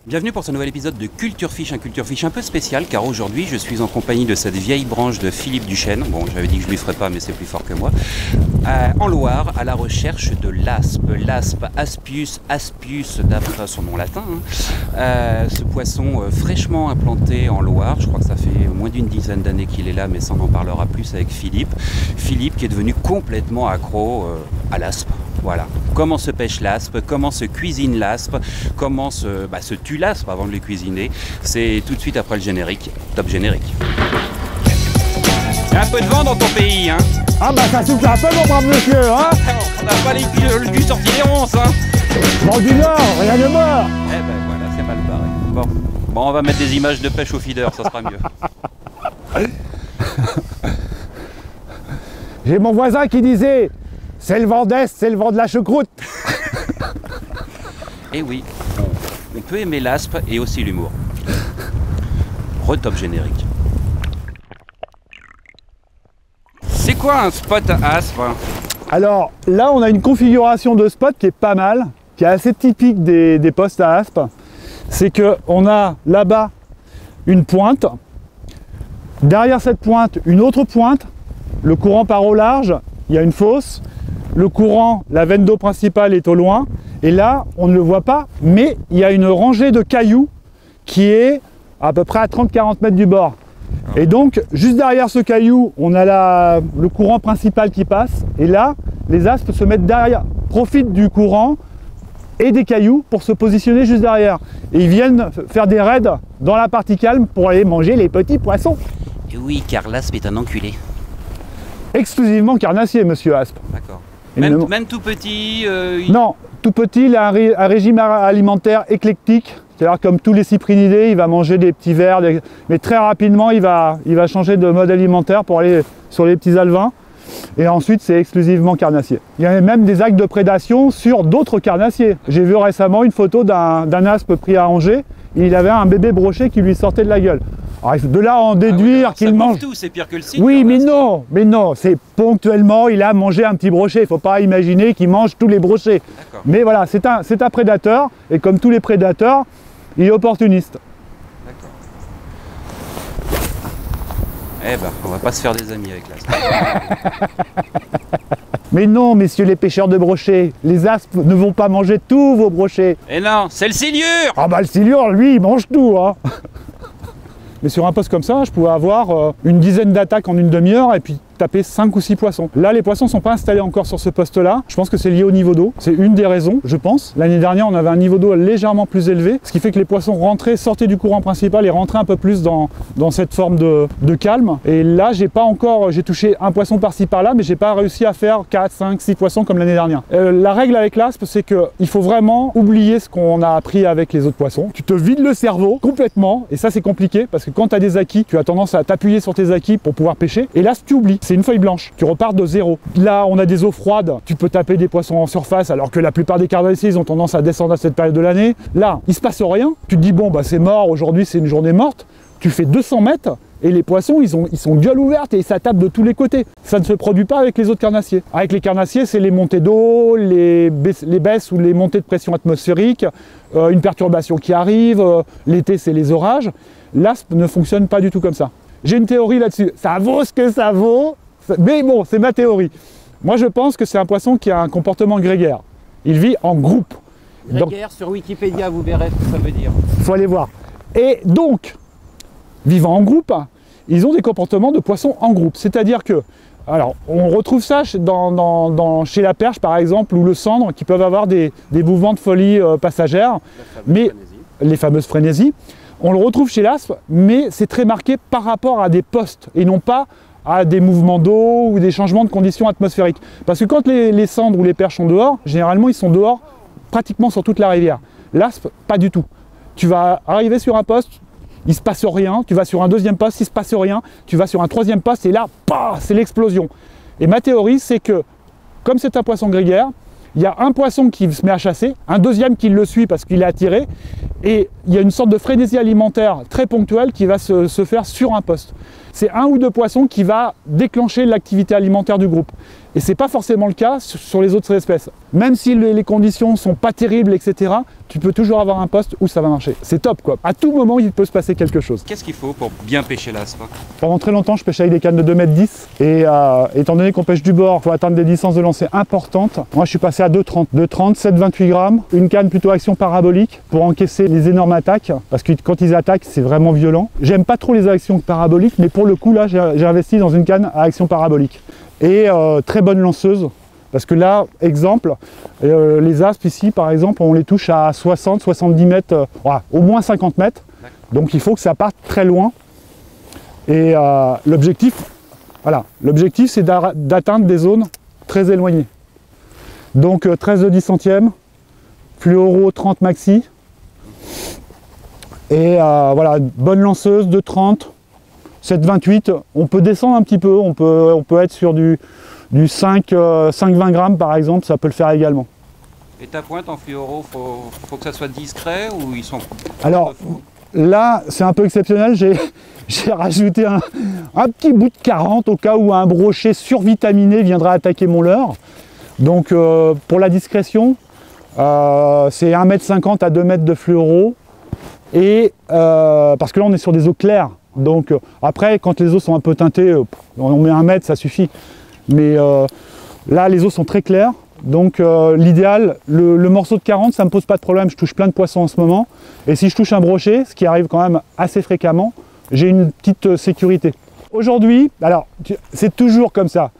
Bienvenue pour ce nouvel épisode de Culture Fiche, un Culture Fiche un peu spécial car aujourd'hui je suis en compagnie de cette vieille branche de Philippe Duchesne, bon j'avais dit que je lui ferais pas mais c'est plus fort que moi, en Loire à la recherche de l'aspe, l'aspe Aspius aspius d'après son nom latin, ce poisson fraîchement implanté en Loire, je crois que ça fait moins d'une dizaine d'années qu'il est là mais ça on en parlera plus avec Philippe, Philippe qui est devenu complètement accro à l'aspe. Voilà, comment se pêche l'aspe, comment se cuisine l'aspe, comment se tue l'aspe avant de le cuisiner. C'est tout de suite après le générique, top générique. Il y a un peu de vent dans ton pays, hein? Ah bah ça souffle un peu mon brave monsieur, hein? On n'a pas le cul sorti des ronces, hein? Vent du Nord, rien de mort. Eh ben voilà, c'est mal barré. Bon, on va mettre des images de pêche au feeder, ça sera mieux. J'ai mon voisin qui disait... C'est le vent d'Est, c'est le vent de la choucroute. Et oui, on peut aimer l'aspe et aussi l'humour. Retop générique. C'est quoi un spot à aspe? Alors là, on a une configuration de spot qui est pas mal, qui est assez typique des postes à aspe. C'est qu'on a là-bas une pointe, derrière cette pointe, une autre pointe, le courant part au large, il y a une fosse. Le courant, la veine d'eau principale est au loin, et là, on ne le voit pas, mais il y a une rangée de cailloux qui est à peu près à 30-40 mètres du bord. Et donc, juste derrière ce caillou, on a le courant principal qui passe, et là, les aspes se mettent derrière, profitent du courant et des cailloux pour se positionner juste derrière. Et ils viennent faire des raids dans la partie calme pour aller manger les petits poissons. Et oui, car l'aspe est un enculé. Exclusivement carnassier, monsieur aspe. D'accord. Même tout petit Non, tout petit, il a un régime alimentaire éclectique. C'est-à-dire comme tous les cyprinidés, il va manger des petits vers, mais très rapidement, il va changer de mode alimentaire pour aller sur les petits alevins. Et ensuite, c'est exclusivement carnassier. Il y a même des actes de prédation sur d'autres carnassiers. J'ai vu récemment une photo d'un aspe pris à Angers. Il avait un bébé brochet qui lui sortait de la gueule. Alors, de là à en déduire qu'il mange tout, c'est pire que le cidre. Oui, mais non, c'est ponctuellement, il a mangé un petit brochet. Il ne faut pas imaginer qu'il mange tous les brochets. Mais voilà, c'est un prédateur, et comme tous les prédateurs, il est opportuniste. D'accord. Eh ben, on va pas se faire des amis avec l'aspe. Mais non, messieurs les pêcheurs de brochets, les aspes ne vont pas manger tous vos brochets. Et non, c'est le silure. Ah bah le silure, lui, il mange tout, hein. Mais sur un poste comme ça, je pouvais avoir une dizaine d'attaques en une demi-heure et puis taper 5 ou 6 poissons. Là, les poissons ne sont pas installés encore sur ce poste-là. Je pense que c'est lié au niveau d'eau. C'est une des raisons, je pense. L'année dernière, on avait un niveau d'eau légèrement plus élevé, ce qui fait que les poissons rentraient, sortaient du courant principal et rentraient un peu plus dans cette forme de calme. Et là, j'ai touché un poisson par-ci par-là, mais j'ai pas réussi à faire 4, 5, 6 poissons comme l'année dernière. La règle avec l'aspe, c'est qu'il faut vraiment oublier ce qu'on a appris avec les autres poissons. Tu te vides le cerveau complètement, et ça c'est compliqué, parce que quand tu as des acquis, tu as tendance à t'appuyer sur tes acquis pour pouvoir pêcher, et là, tu oublies. C'est une feuille blanche, tu repars de zéro. Là, on a des eaux froides, tu peux taper des poissons en surface, alors que la plupart des carnassiers, ils ont tendance à descendre à cette période de l'année. Là, il se passe rien, tu te dis, bon, bah c'est mort, aujourd'hui c'est une journée morte, tu fais 200 mètres, et les poissons, ils sont gueule ouverte et ça tape de tous les côtés. Ça ne se produit pas avec les autres carnassiers. Avec les carnassiers, c'est les montées d'eau, les baisses ou les montées de pression atmosphérique, une perturbation qui arrive, l'été, c'est les orages. L'aspe ne fonctionne pas du tout comme ça. J'ai une théorie là-dessus. Ça vaut ce que ça vaut, mais bon, c'est ma théorie. Moi, je pense que c'est un poisson qui a un comportement grégaire. Il vit en groupe. Grégaire, donc, sur Wikipédia, vous verrez ce que ça veut dire. Il faut aller voir. Et donc, vivant en groupe, ils ont des comportements de poissons en groupe. C'est-à-dire que, alors, on retrouve ça chez la perche, par exemple, ou le cendre, qui peuvent avoir des mouvements de folie passagère, mais les fameuses frénésies. On le retrouve chez l'aspe, mais c'est très marqué par rapport à des postes, et non pas à des mouvements d'eau ou des changements de conditions atmosphériques. Parce que quand les cendres ou les perches sont dehors, généralement, ils sont dehors pratiquement sur toute la rivière. L'aspe, pas du tout. Tu vas arriver sur un poste, il se passe rien, tu vas sur un deuxième poste, il se passe rien, tu vas sur un troisième poste et là, c'est l'explosion. Et ma théorie, c'est que, comme c'est un poisson grégaire, il y a un poisson qui se met à chasser, un deuxième qui le suit parce qu'il est attiré, et il y a une sorte de frénésie alimentaire très ponctuelle qui va se faire sur un poste. c'est un ou deux poissons qui va déclencher l'activité alimentaire du groupe. Et ce n'est pas forcément le cas sur les autres espèces. Même si les conditions ne sont pas terribles, etc., tu peux toujours avoir un poste où ça va marcher. C'est top, quoi. À tout moment, il peut se passer quelque chose. Qu'est-ce qu'il faut pour bien pêcher l'aspe? Pendant très longtemps, je pêchais avec des cannes de 2,10 m. Et étant donné qu'on pêche du bord, il faut atteindre des distances de lancer importantes. Moi, je suis passé à 2,30. 2,30, 7,28 grammes. Une canne plutôt action parabolique pour encaisser les énormes attaques. Parce que quand ils attaquent, c'est vraiment violent. J'aime pas trop les actions paraboliques, mais pour le coup, là, j'ai investi dans une canne à action parabolique. Et très bonne lanceuse, parce que là, exemple, les aspes ici, par exemple, on les touche à 60, 70 mètres, au moins 50 mètres. Donc il faut que ça parte très loin. Et l'objectif, voilà, l'objectif c'est d'atteindre des zones très éloignées. Donc 13 de 10 centièmes, fluoro 30 maxi. Et voilà, bonne lanceuse de 30. 7,28, on peut descendre un petit peu, on peut être sur du 5-20 grammes par exemple, ça peut le faire également. Et ta pointe en fluoro, faut que ça soit discret ou ils sont... Alors là, c'est un peu exceptionnel, j'ai rajouté un petit bout de 40 au cas où un brochet survitaminé viendrait attaquer mon leurre. Donc pour la discrétion, c'est 1,50 m à 2 m de fluoro. Et parce que là on est sur des eaux claires. Donc après, quand les eaux sont un peu teintées, on met 1 mètre, ça suffit. Mais là, les eaux sont très claires. Donc l'idéal, le morceau de 40, ça ne me pose pas de problème. Je touche plein de poissons en ce moment. Et si je touche un brochet, ce qui arrive quand même assez fréquemment, j'ai une petite sécurité. Aujourd'hui, alors c'est toujours comme ça.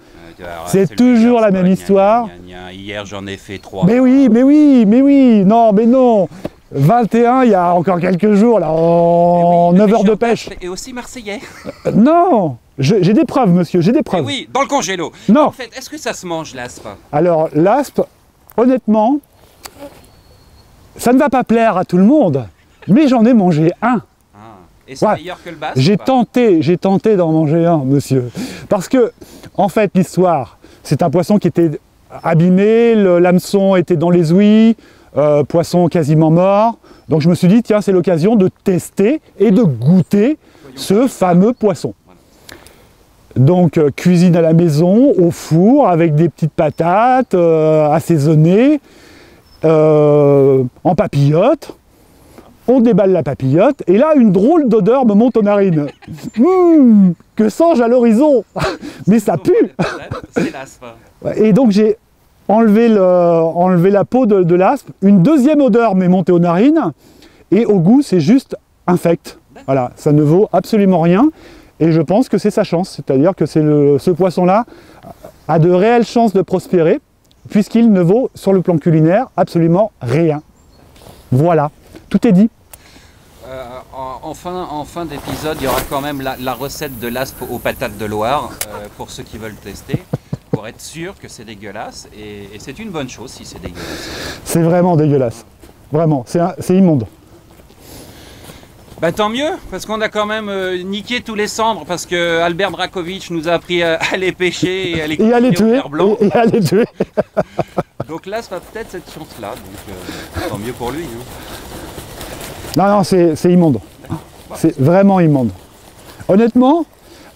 C'est toujours la même histoire. Hier, j'en ai fait 3. Mais oui, non, mais non. 21, il y a encore quelques jours, là, en 9 heures de pêche. Et aussi marseillais. Non, j'ai des preuves, monsieur, j'ai des preuves. Et oui, dans le congélo. Non. En fait, est-ce que ça se mange, l'aspe? Alors, l'aspe, honnêtement, ça ne va pas plaire à tout le monde, mais j'en ai mangé un. Ah. Et c'est meilleur que le basque? J'ai tenté d'en manger un, monsieur. Parce que, en fait, l'histoire, c'est un poisson qui était abîmé, l'hameçon était dans les ouïes, poisson quasiment mort. Donc je me suis dit, tiens, c'est l'occasion de tester et de goûter ce fameux poisson. Donc cuisine à la maison, au four, avec des petites patates assaisonnées, en papillote. On déballe la papillote et là, une drôle d'odeur me monte aux narines. Que sens-je à l'horizon? Mais ça pue. C'est l'aspe. Et donc j'ai enlevé la peau de l'aspe. Une deuxième odeur m'est montée aux narines. Et au goût, c'est juste infect. Voilà, ça ne vaut absolument rien. Et je pense que c'est sa chance. C'est-à-dire que ce poisson-là a de réelles chances de prospérer, puisqu'il ne vaut, sur le plan culinaire, absolument rien. Voilà, tout est dit. En fin d'épisode, il y aura quand même la recette de l'aspe aux patates de Loire, pour ceux qui veulent tester, pour être sûr que c'est dégueulasse. Et c'est une bonne chose si c'est dégueulasse. C'est vraiment dégueulasse. Vraiment, c'est immonde. Bah tant mieux, parce qu'on a quand même niqué tous les cendres, parce que Albert Dracovic nous a appris à les pêcher et à les tuer. Et à les tuer. Donc là, ça va peut-être cette chance-là, donc tant mieux pour lui. Hein. Non, c'est immonde. C'est vraiment immonde. Honnêtement,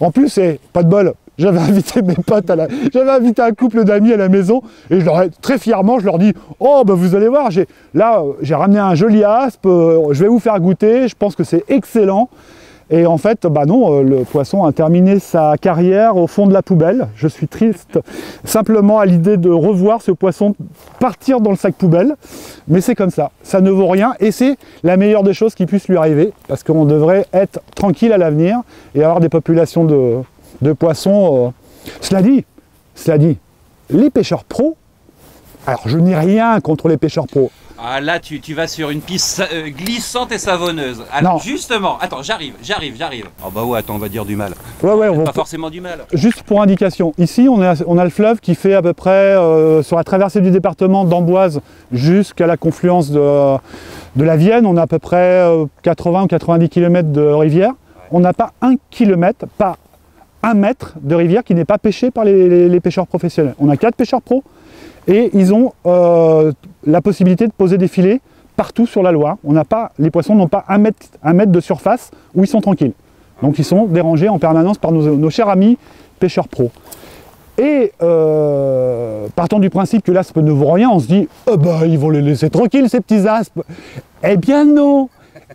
en plus, c'est pas de bol. J'avais invité mes potes, j'avais invité un couple d'amis à la maison et très fièrement, je leur dis « Oh, bah vous allez voir, j'ai ramené un joli aspe, je vais vous faire goûter, je pense que c'est excellent. » Et en fait, bah non, le poisson a terminé sa carrière au fond de la poubelle. Je suis triste simplement à l'idée de revoir ce poisson partir dans le sac poubelle. Mais c'est comme ça, ça ne vaut rien et c'est la meilleure des choses qui puisse lui arriver parce qu'on devrait être tranquille à l'avenir et avoir des populations de poissons. Cela dit, les pêcheurs pros, alors je n'ai rien contre les pêcheurs pros. Ah là, tu vas sur une piste glissante et savonneuse. Alors, non. Justement, attends, j'arrive. Oh bah ouais, attends, on va dire du mal. Ouais, pas forcément du mal. Juste pour indication, ici on a le fleuve qui fait à peu près, sur la traversée du département d'Amboise jusqu'à la confluence de la Vienne, on a à peu près 80 ou 90 km de rivière. Ouais. On n'a pas 1 kilomètre, pas 1 mètre de rivière qui n'est pas pêché par les pêcheurs professionnels. On a 4 pêcheurs pros. Et ils ont la possibilité de poser des filets partout sur la Loire. Les poissons n'ont pas 1 mètre de surface où ils sont tranquilles. Donc ils sont dérangés en permanence par nos chers amis pêcheurs pros. Et partant du principe que l'aspe ne vaut rien, on se dit oh bah, ils vont les laisser tranquilles ces petits aspes. Eh bien non,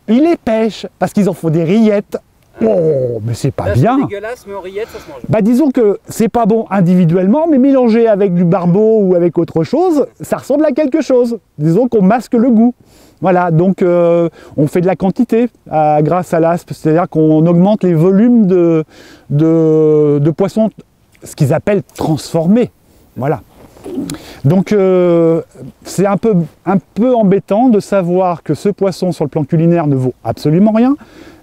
ils les pêchent parce qu'ils en font des rillettes. Oh, mais c'est pas bien. C'est dégueulasse, mais en rillettes, ça se mange. Bah disons que c'est pas bon individuellement, mais mélangé avec du barbeau ou avec autre chose, ça ressemble à quelque chose. Disons qu'on masque le goût. Voilà, donc on fait de la quantité grâce à l'aspe, c'est-à-dire qu'on augmente les volumes de poissons, ce qu'ils appellent transformés. Voilà. Donc c'est un peu embêtant de savoir que ce poisson sur le plan culinaire ne vaut absolument rien,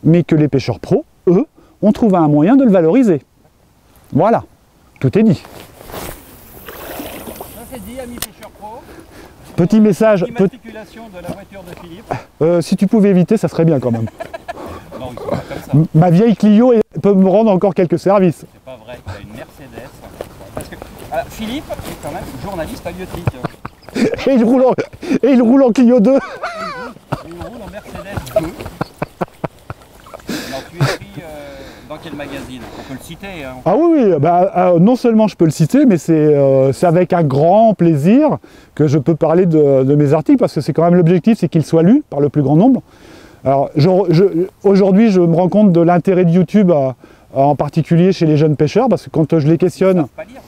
mais que les pêcheurs pros, eux, ont trouvé un moyen de le valoriser. Voilà, tout est dit. Ça c'est dit, amis pêcheurs pro. Petit message. Immatriculation de la voiture de Philippe. Si tu pouvais éviter, ça serait bien quand même. Non, ils sont pas comme ça. Ma vieille Clio peut me rendre encore quelques services. C'est pas vrai, il a une Mercedes. Parce que Philippe est quand même journaliste patriotique. Et il roule en Clio 2. Il roule en Mercedes 2. Alors tu écris dans quel magazine? On peut le citer. Hein. Ah oui, bah, non seulement je peux le citer, mais c'est avec un grand plaisir que je peux parler de mes articles, parce que c'est quand même l'objectif, c'est qu'ils soient lus par le plus grand nombre. Alors aujourd'hui, je me rends compte de l'intérêt de YouTube, en particulier chez les jeunes pêcheurs, parce que quand je les questionne... Ils savent pas lire.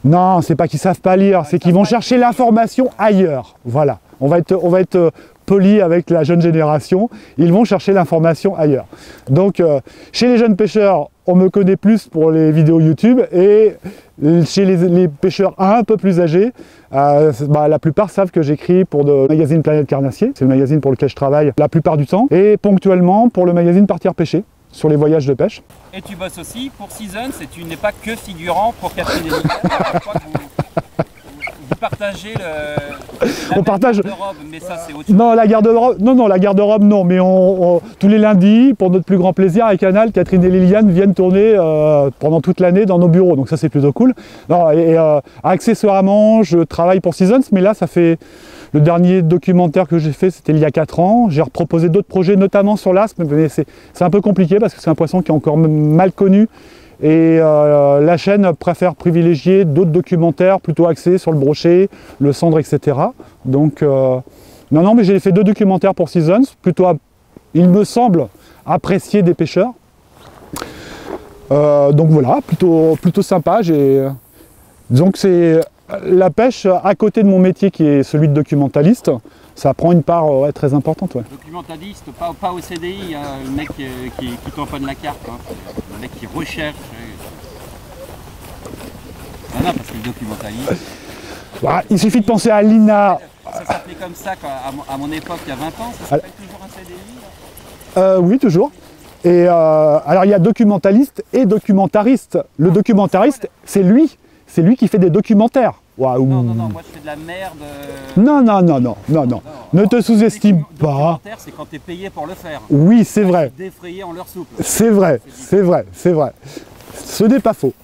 Non, c'est pas qu'ils savent pas lire, c'est qu'ils vont chercher l'information ailleurs. Voilà, on va être poli avec la jeune génération, ils vont chercher l'information ailleurs. Donc, chez les jeunes pêcheurs, on me connaît plus pour les vidéos YouTube, et chez les pêcheurs un peu plus âgés, la plupart savent que j'écris pour le magazine Planète Carnassier, c'est le magazine pour lequel je travaille la plupart du temps, et ponctuellement pour le magazine Partir pêcher, sur les voyages de pêche. Et tu bosses aussi pour Seasons, et tu n'es pas que figurant pour Catherine et Liliane. Je crois que vous partagez la garde-robe, mais ça c'est autre chose. Non, la garde-robe, non, la garde-robe non, mais tous les lundis, pour notre plus grand plaisir, à Canal, Catherine et Liliane viennent tourner pendant toute l'année dans nos bureaux, donc ça c'est plutôt cool. Non, accessoirement, je travaille pour Seasons, mais là ça fait... Le dernier documentaire que j'ai fait, c'était il y a 4 ans. J'ai reproposé d'autres projets, notamment sur l'aspe, mais c'est un peu compliqué parce que c'est un poisson qui est encore mal connu. Et la chaîne préfère privilégier d'autres documentaires plutôt axés sur le brochet, le cendre, etc. Donc, non, mais j'ai fait 2 documentaires pour Seasons, plutôt, il me semble, appréciés des pêcheurs. Donc voilà, plutôt sympa. Disons que c'est... La pêche, à côté de mon métier qui est celui de documentaliste, ça prend une part très importante. Ouais. Documentaliste, pas au CDI, hein, le mec qui tamponne la carte, hein. Le mec qui recherche. Non, parce que le documentaliste... Bah, il suffit de penser à l'INA. Ça s'appelait comme ça à mon époque, il y a 20 ans, ça s'appelle toujours un CDI? Oui, toujours. Et alors il y a documentaliste et documentariste. Le documentariste, c'est lui qui fait des documentaires. Waouh. Non, moi je fais de la merde. Non. Ne te sous-estime pas. C'est quand tu es payé pour le faire. Oui, c'est vrai. Défrayé en leur soupe. C'est vrai. Ce n'est pas faux.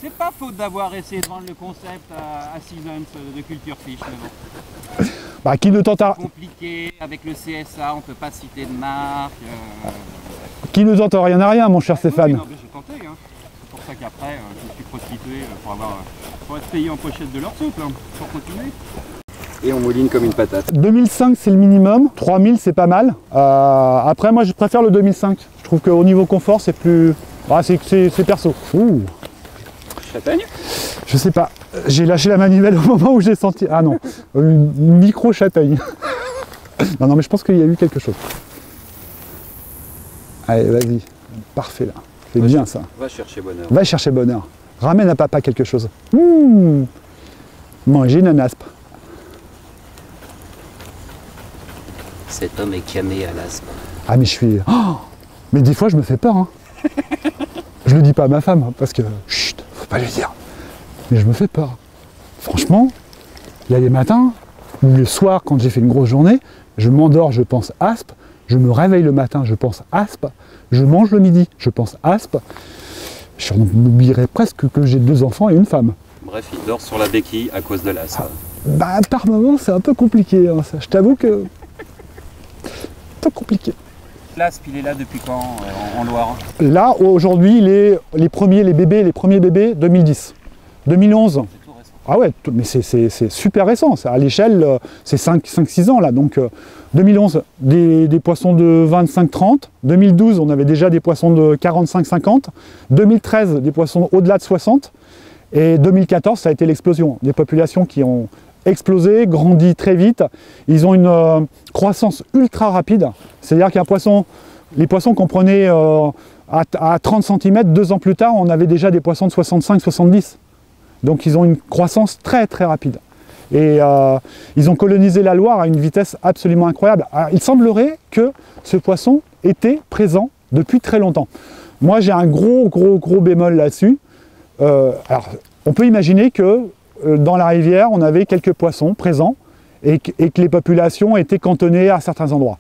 C'est pas faute d'avoir essayé de vendre le concept à Seasons de Culture Fish, mais bon. Bah, qui ne tentera... C'est compliqué, avec le CSA, on peut pas citer de marque. Qui ne tente rien à rien, mon cher Stéphane. Oui, non, mais j'ai tenté, hein. C'est pour ça qu'après, je me suis prostitué pour être payé en pochette de leur soupe, hein, pour continuer. Et on mouline comme une patate. 2005 c'est le minimum, 3000 c'est pas mal. Après moi je préfère le 2005. Je trouve qu'au niveau confort c'est plus... Ah, c'est perso. Ouh. Châtaigne? Je sais pas. J'ai lâché la manivelle au moment où j'ai senti... Ah non, une micro châtaigne. non mais je pense qu'il y a eu quelque chose. Allez vas-y, parfait là. C'est bien ça. Va chercher bonheur. Va chercher bonheur. Ramène à papa quelque chose. Manger une aspe. Cet homme est camé à l'aspe. Ah mais je suis... Oh, mais des fois je me fais peur. Hein. Je le dis pas à ma femme, hein, parce que... Chut, faut pas lui dire. Mais je me fais peur. Franchement, il y a des matins, ou le soir quand j'ai fait une grosse journée, je m'endors, je pense aspe, je me réveille le matin, je pense aspe, je mange le midi, je pense aspe. Je m'oublierais presque que j'ai 2 enfants et une femme. Bref, il dort sur la béquille à cause de l'aspe. Ah, bah par moments c'est un peu compliqué, hein, ça. Je t'avoue que... C'est un peu compliqué. L'aspe, il est là depuis quand en Loire? Là, aujourd'hui, les premiers bébés, 2010. 2011. C'est tout récent. Ah ouais, mais c'est super récent. À l'échelle, c'est 5-6 ans là. Donc 2011, des poissons de 25-30. 2012, on avait déjà des poissons de 45-50. 2013, des poissons au-delà de 60. Et 2014, ça a été l'explosion. Des populations qui ont explosé, grandi très vite. Ils ont une croissance ultra rapide. C'est-à-dire qu'un poisson, les poissons qu'on prenait à 30 cm, 2 ans plus tard, on avait déjà des poissons de 65-70. Donc ils ont une croissance très très rapide. Et ils ont colonisé la Loire à une vitesse absolument incroyable. Alors, il semblerait que ce poisson était présent depuis très longtemps. Moi j'ai un gros bémol là-dessus. Alors on peut imaginer que dans la rivière on avait quelques poissons présents et que les populations étaient cantonnées à certains endroits.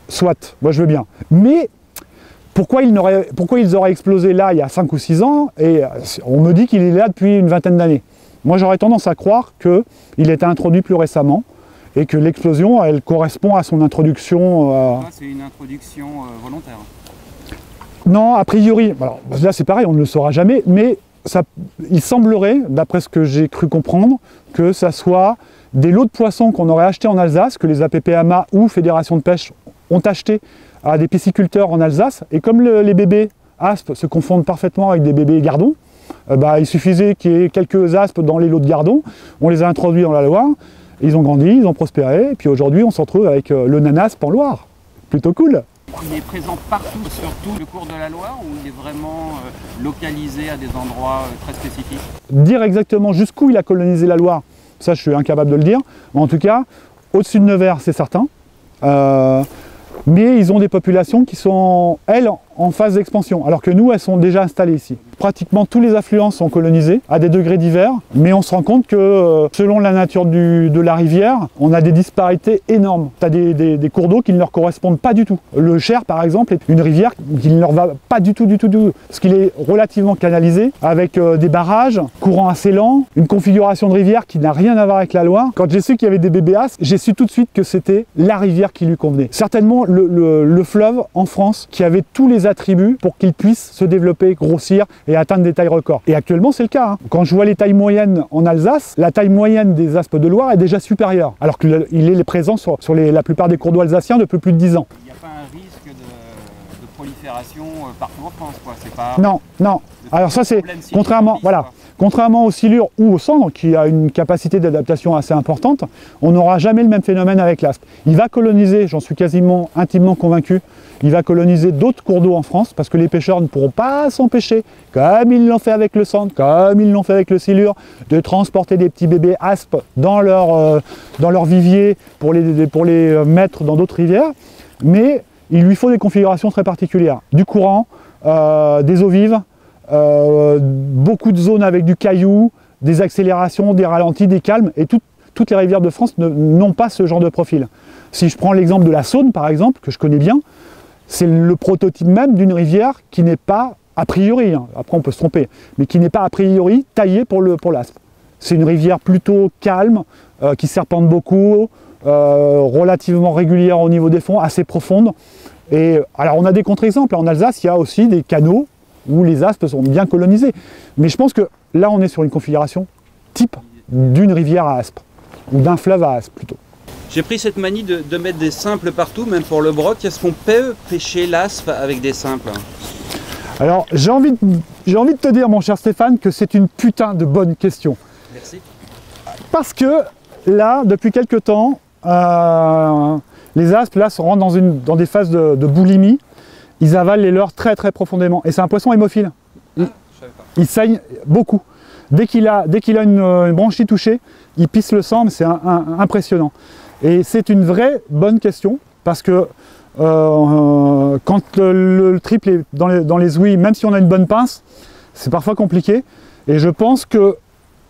Soit, moi je veux bien. Mais pourquoi ils auraient explosé là il y a 5 ou 6 ans et on me dit qu'il est là depuis une vingtaine d'années. Moi j'aurais tendance à croire qu'il a été introduit plus récemment et que l'explosion elle correspond à son introduction. C'est une introduction volontaire. Non, a priori, alors, là c'est pareil, on ne le saura jamais, mais il semblerait, d'après ce que j'ai cru comprendre, que ça soit des lots de poissons qu'on aurait achetés en Alsace, que les APPMA ou Fédération de pêche ont acheté à des pisciculteurs en Alsace, et comme les bébés aspes se confondent parfaitement avec des bébés gardons, il suffisait qu'il y ait quelques aspes dans les lots de gardons, on les a introduits dans la Loire, ils ont grandi, ils ont prospéré, et puis aujourd'hui on se retrouve avec le nanaspe en Loire. Plutôt cool. Il est présent partout, sur tout le cours de la Loire, ou il est vraiment localisé à des endroits très spécifiques? Dire exactement jusqu'où il a colonisé la Loire, ça je suis incapable de le dire, mais en tout cas, au-dessus de Nevers c'est certain. Mais ils ont des populations qui sont, elles, en phase d'expansion, alors que nous, elles sont déjà installées ici. Pratiquement tous les affluents sont colonisés, à des degrés divers, mais on se rend compte que selon la nature de la rivière, on a des disparités énormes. Tu as des cours d'eau qui ne leur correspondent pas du tout. Le Cher, par exemple, est une rivière qui ne leur va pas du tout, parce qu'il est relativement canalisé, avec des barrages, courant assez lent, une configuration de rivière qui n'a rien à voir avec la Loire. Quand j'ai su qu'il y avait des bébés aspes, j'ai su tout de suite que c'était la rivière qui lui convenait. Certainement le fleuve en France qui avait tous les attributs pour qu'il puisse se développer, grossir et atteindre des tailles records. Et actuellement c'est le cas. Hein. Quand je vois les tailles moyennes en Alsace, la taille moyenne des aspes de Loire est déjà supérieure, alors qu'il est présent sur la plupart des cours d'eau alsaciens depuis plus de 10 ans. Il n'y a pas un risque de prolifération partout en France, quoi. C'est pas... Non. Alors ça c'est, contrairement aux silures ou au cendre, qui a une capacité d'adaptation assez importante, on n'aura jamais le même phénomène avec l'aspe. Il va coloniser, j'en suis quasiment intimement convaincu, il va coloniser d'autres cours d'eau en France, parce que les pêcheurs ne pourront pas s'empêcher, comme ils l'ont fait avec le cendre, comme ils l'ont fait avec le silure, de transporter des petits bébés aspes dans leur vivier pour les mettre dans d'autres rivières. Mais il lui faut des configurations très particulières. Du courant, des eaux vives, beaucoup de zones avec du caillou, des accélérations, des ralentis, des calmes, et toutes les rivières de France n'ont pas ce genre de profil. Si je prends l'exemple de la Saône, par exemple, que je connais bien, c'est le prototype même d'une rivière qui n'est pas, a priori, hein, après on peut se tromper, mais qui n'est pas a priori taillée pour l'aspe. C'est une rivière plutôt calme, qui serpente beaucoup, relativement régulière au niveau des fonds, assez profonde. Et alors on a des contre-exemples, en Alsace il y a aussi des canaux où les aspes sont bien colonisées. Mais je pense que là on est sur une configuration type d'une rivière à aspes, ou d'un fleuve à aspes plutôt. J'ai pris cette manie de mettre des simples partout, même pour le broc. Est-ce qu'on peut pêcher l'aspe avec des simples? Alors j'ai envie de te dire, mon cher Stéphane, que c'est une putain de bonne question. Merci. Parce que là, depuis quelques temps, les aspes là se rendent dans des phases de boulimie. Ils avalent les leurres très très profondément. Et c'est un poisson hémophile. Il saigne beaucoup. Dès qu'il a une branchie touchée, il pisse le sang, mais c'est impressionnant. Et c'est une vraie bonne question, parce que quand le triple est dans les ouïes, même si on a une bonne pince, c'est parfois compliqué. Et je pense que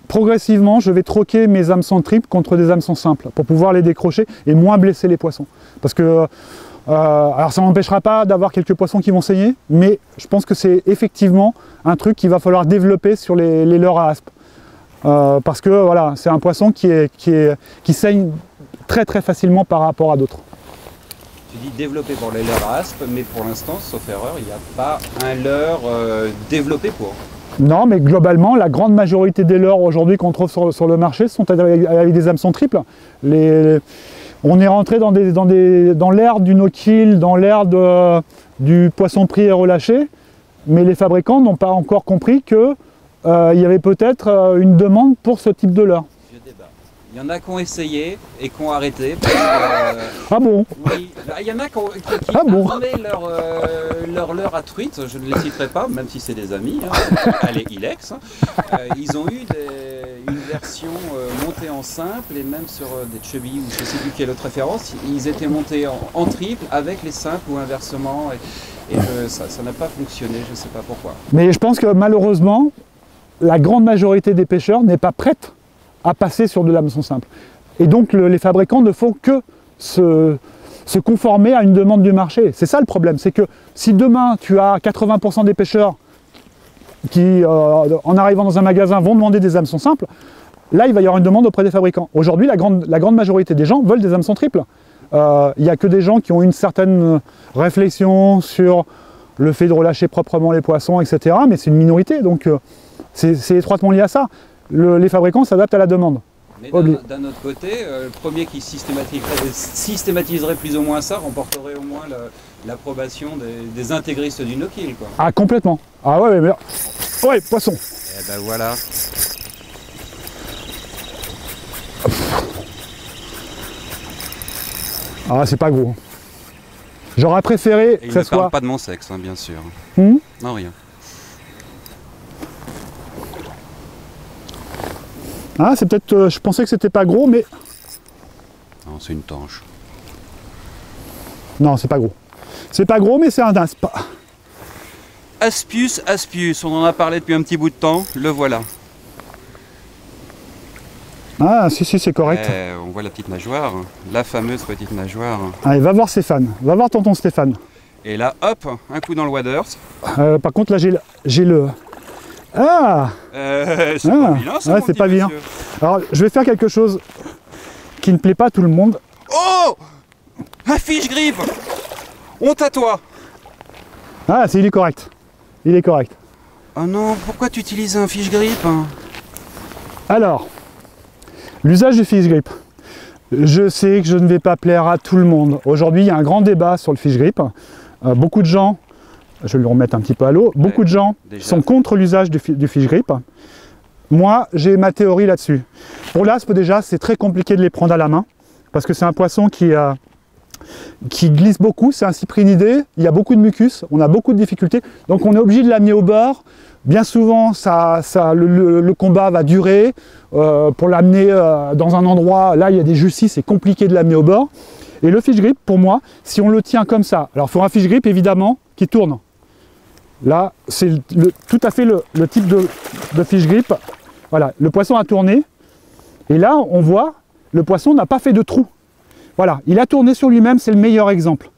progressivement, je vais troquer mes hameçons triples contre des hameçons simples pour pouvoir les décrocher et moins blesser les poissons. Parce que, alors ça ne m'empêchera pas d'avoir quelques poissons qui vont saigner, mais je pense que c'est effectivement un truc qu'il va falloir développer sur les leurres à aspes. Parce que voilà, c'est un poisson qui saigne très très facilement par rapport à d'autres. Tu dis développé pour les leurres à aspe, mais pour l'instant, sauf erreur, il n'y a pas un leurre développé pour. Non, mais globalement, la grande majorité des leurres aujourd'hui qu'on trouve sur le marché sont avec des hameçons triples. On est rentré dans l'ère du no-kill, dans l'ère du poisson pris et relâché, mais les fabricants n'ont pas encore compris qu'il y avait peut-être une demande pour ce type de leurre. Je débat. Il y en a qui ont essayé et qui ont arrêté. Ah bon? Oui, il y en a qui armaient leur leurre à truite, je ne les citerai pas, même si c'est des amis. Hein. Allez, Ilex. Ils ont eu une version montée en simple et même sur des chubby ou je ne sais plus quelle autre référence, ils étaient montés en triple avec les simples ou inversement. Et ça n'a pas fonctionné, je ne sais pas pourquoi. Mais je pense que malheureusement, la grande majorité des pêcheurs n'est pas prête à passer sur de l'hameçon simple. Et donc les fabricants ne font que se conformer à une demande du marché. C'est ça le problème, c'est que si demain tu as 80% des pêcheurs qui, en arrivant dans un magasin, vont demander des hameçons simples, là il va y avoir une demande auprès des fabricants. Aujourd'hui, la grande majorité des gens veulent des hameçons triples. Il n'y a que des gens qui ont une certaine réflexion sur le fait de relâcher proprement les poissons, etc. Mais c'est une minorité, donc c'est étroitement lié à ça. Les fabricants s'adaptent à la demande. Mais d'un autre côté, le premier qui systématiserait plus ou moins ça remporterait au moins l'approbation des intégristes du no-kill. Ah, complètement. Ah ouais, mais ouais, poisson. Et ben voilà. Ah, c'est pas gros. J'aurais préféré que ça soit... Il ne parle pas de mon sexe, hein, bien sûr. Non, rien. Ah, c'est peut-être... je pensais que c'était pas gros, mais... Non, c'est une tanche. Non, c'est pas gros. C'est pas gros, mais c'est un aspe. Aspius, Aspius, on en a parlé depuis un petit bout de temps, le voilà. Ah, si, c'est correct. On voit la petite nageoire, la fameuse petite nageoire. Allez, va voir Stéphane, va voir tonton Stéphane. Et là, hop, un coup dans le waders. Par contre, là, j'ai le... Ah c'est pas vilain, ça, ouais, c'est pas vilain. Alors, je vais faire quelque chose qui ne plaît pas à tout le monde. Oh, un fish grip. Honte à toi. Ah, il est correct. Il est correct. Oh non, pourquoi tu utilises un fish grip? Alors, l'usage du fish grip. Je sais que je ne vais pas plaire à tout le monde. Aujourd'hui, il y a un grand débat sur le fish grip. Beaucoup de gens, je vais le remettre un petit peu à l'eau, beaucoup de gens sont contre l'usage du fish grip. Moi, j'ai ma théorie là-dessus. Pour l'aspe, déjà, c'est très compliqué de les prendre à la main, parce que c'est un poisson qui glisse beaucoup, c'est un cyprinidé, il y a beaucoup de mucus, on a beaucoup de difficultés, donc on est obligé de l'amener au bord. Bien souvent, le combat va durer. Pour l'amener dans un endroit, là il y a des justices, c'est compliqué de l'amener au bord. Et le fish grip, pour moi, si on le tient comme ça, alors il faut un fish grip évidemment qui tourne. Là, c'est tout à fait le type de fish grip. Voilà, le poisson a tourné. Et là, on voit, le poisson n'a pas fait de trou. Voilà, il a tourné sur lui-même, c'est le meilleur exemple.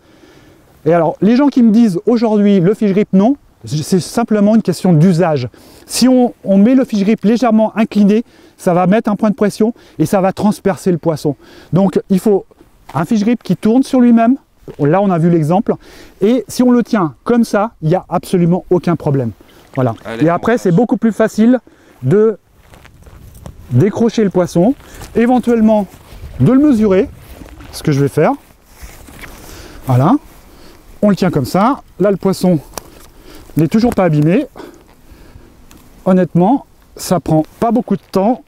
Et alors, les gens qui me disent aujourd'hui le fish grip non, c'est simplement une question d'usage. Si on met le fish grip légèrement incliné, ça va mettre un point de pression et ça va transpercer le poisson. Donc il faut un fish grip qui tourne sur lui-même. Là on a vu l'exemple. Et si on le tient comme ça, il n'y a absolument aucun problème. Voilà. Allez, et après c'est beaucoup plus facile de décrocher le poisson, éventuellement de le mesurer, ce que je vais faire. Voilà. On le tient comme ça. Là le poisson n'est toujours pas abîmé. Honnêtement, ça prend pas beaucoup de temps.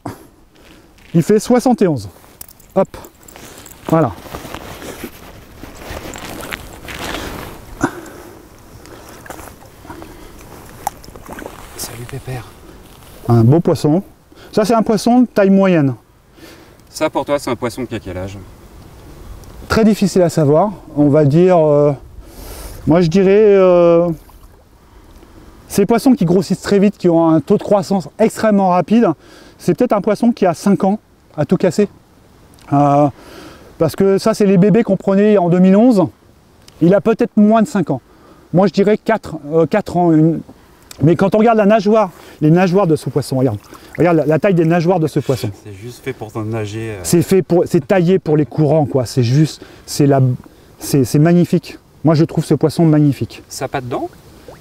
Il fait 71. Hop. Voilà. Salut Pépère. Un beau poisson. Ça c'est un poisson de taille moyenne. Ça pour toi c'est un poisson qui a quel âge? Très difficile à savoir. On va dire... moi je dirais... ces poissons qui grossissent très vite, qui ont un taux de croissance extrêmement rapide, c'est peut-être un poisson qui a 5 ans à tout casser. Parce que ça, c'est les bébés qu'on prenait en 2011. Il a peut-être moins de 5 ans. Moi, je dirais 4 ans. Mais quand on regarde la nageoire, les nageoires de ce poisson, regarde la taille des nageoires de ce poisson. C'est juste fait pour nager. C'est taillé pour les courants, quoi. C'est juste, c'est C'est magnifique. Moi, je trouve ce poisson magnifique. Ça n'a pas de dents?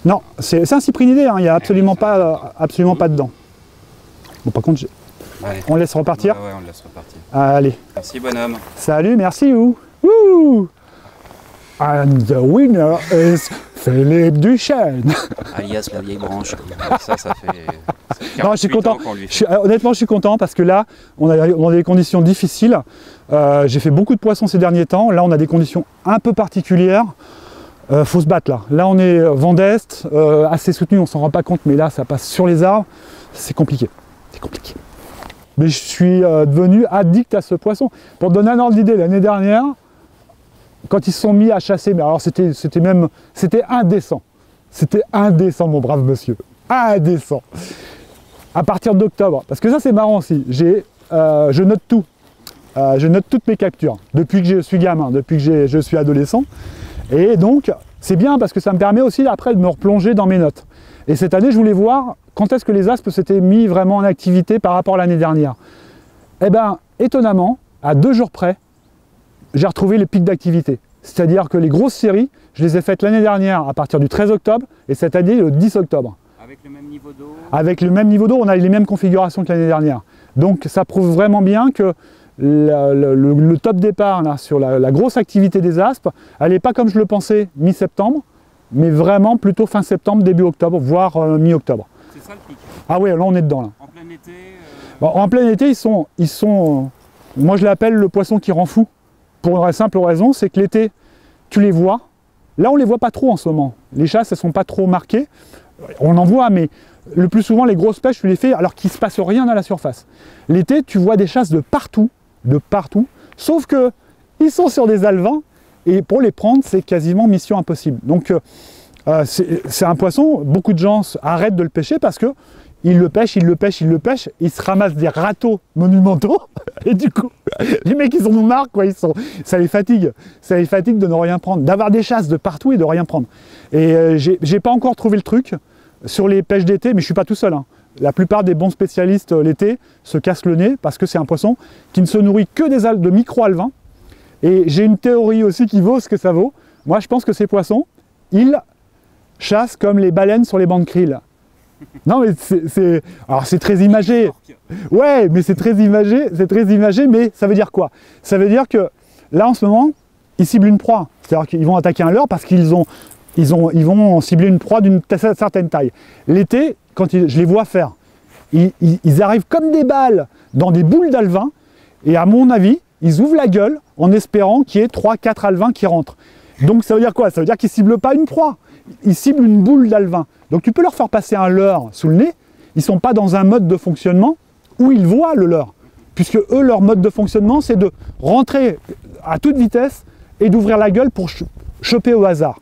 Non, c'est un cyprinidé, hein, il n'y a absolument pas de dents. Bon, par contre, on laisse repartir? Ouais, on laisse repartir. Allez. Merci, bonhomme. Salut, merci. Ouh. And the winner is Philippe Duchesne. Alias la vieille branche. Ça fait... Non, je suis content. Fait. Honnêtement, je suis content parce que là, on a des conditions difficiles. J'ai fait beaucoup de poissons ces derniers temps. Là, on a des conditions un peu particulières. Faut se battre là. Là, on est vent d'est, assez soutenu, on s'en rend pas compte, mais là, ça passe sur les arbres. C'est compliqué. C'est compliqué. Mais je suis devenu addict à ce poisson. Pour te donner un ordre d'idée, l'année dernière, quand ils se sont mis à chasser, mais alors c'était indécent. C'était indécent, mon brave monsieur. Indécent. À partir d'octobre, parce que ça c'est marrant aussi, je note tout. Je note toutes mes captures, depuis que je suis gamin, depuis que je suis adolescent. Et donc, c'est bien parce que ça me permet aussi après de me replonger dans mes notes. Et cette année, je voulais voir quand est-ce que les aspes s'étaient mis vraiment en activité par rapport à l'année dernière. Eh bien, étonnamment, à 2 jours près, j'ai retrouvé les pics d'activité. C'est-à-dire que les grosses séries, je les ai faites l'année dernière à partir du 13 octobre et cette année le 10 octobre. Avec le même niveau d'eau? Avec le même niveau d'eau, on a les mêmes configurations que l'année dernière. Donc ça prouve vraiment bien que le top départ là, sur la grosse activité des aspes, elle n'est pas comme je le pensais mi-septembre, mais vraiment plutôt fin septembre, début octobre, voire mi-octobre. C'est ça le pic? Ah oui, là on est dedans. Là. En plein été Bon, en plein été, ils sont moi je l'appelle le poisson qui rend fou. Pour une simple raison, c'est que l'été, tu les vois. Là, on ne les voit pas trop en ce moment. Les chasses, elles ne sont pas trop marquées. On en voit, mais le plus souvent, les grosses pêches, tu les fais alors qu'il ne se passe rien à la surface. L'été, tu vois des chasses de partout, sauf que ils sont sur des alevins, et pour les prendre, c'est quasiment mission impossible. Donc, c'est un poisson, beaucoup de gens arrêtent de le pêcher parce que ils le pêchent, ils se ramassent des râteaux monumentaux, et du coup, les mecs, ils en ont marre, quoi, ça les fatigue de ne rien prendre, d'avoir des chasses de partout et de rien prendre. Et j'ai pas encore trouvé le truc sur les pêches d'été, mais je suis pas tout seul, hein. La plupart des bons spécialistes l'été se cassent le nez parce que c'est un poisson qui ne se nourrit que de micro-alevins. Et j'ai une théorie aussi qui vaut ce que ça vaut. Moi, je pense que ces poissons, ils chassent comme les baleines sur les bancs de krill. Non mais c'est très imagé. Ouais, mais c'est très imagé, mais ça veut dire quoi? Ça veut dire que là en ce moment, ils ciblent une proie. C'est-à-dire qu'ils vont attaquer un leurre parce qu'ils vont cibler une proie d'une certaine taille. L'été, quand je les vois faire, ils arrivent comme des balles dans des boules d'alevins, et à mon avis, ils ouvrent la gueule en espérant qu'il y ait 3-4 alevins qui rentrent. Donc ça veut dire quoi? Ça veut dire qu'ils ne ciblent pas une proie, ils ciblent une boule d'alevin. Donc tu peux leur faire passer un leurre sous le nez, ils ne sont pas dans un mode de fonctionnement où ils voient le leurre. Puisque eux, leur mode de fonctionnement, c'est de rentrer à toute vitesse et d'ouvrir la gueule pour choper au hasard.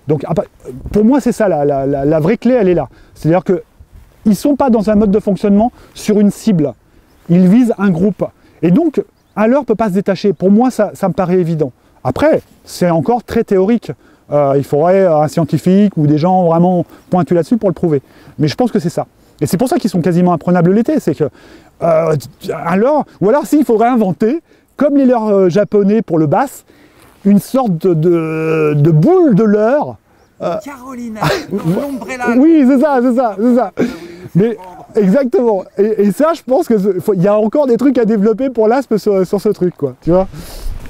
Donc pour moi, c'est ça, la vraie clé, elle est là. C'est-à-dire qu'ils ne sont pas dans un mode de fonctionnement sur une cible. Ils visent un groupe. Et donc, un leurre ne peut pas se détacher. Pour moi, ça me paraît évident. Après, c'est encore très théorique. Il faudrait un scientifique ou des gens vraiment pointus là-dessus pour le prouver. Mais je pense que c'est ça. Et c'est pour ça qu'ils sont quasiment imprenables l'été. C'est que un leurre, ou alors s'il faudrait inventer, comme les leurres japonais pour le bass, une sorte de boule de leurre. Carolina, l'ombrella. Oui, c'est ça. Mais exactement. Et ça, je pense qu'il y a encore des trucs à développer pour l'aspe sur ce truc, quoi. Tu vois.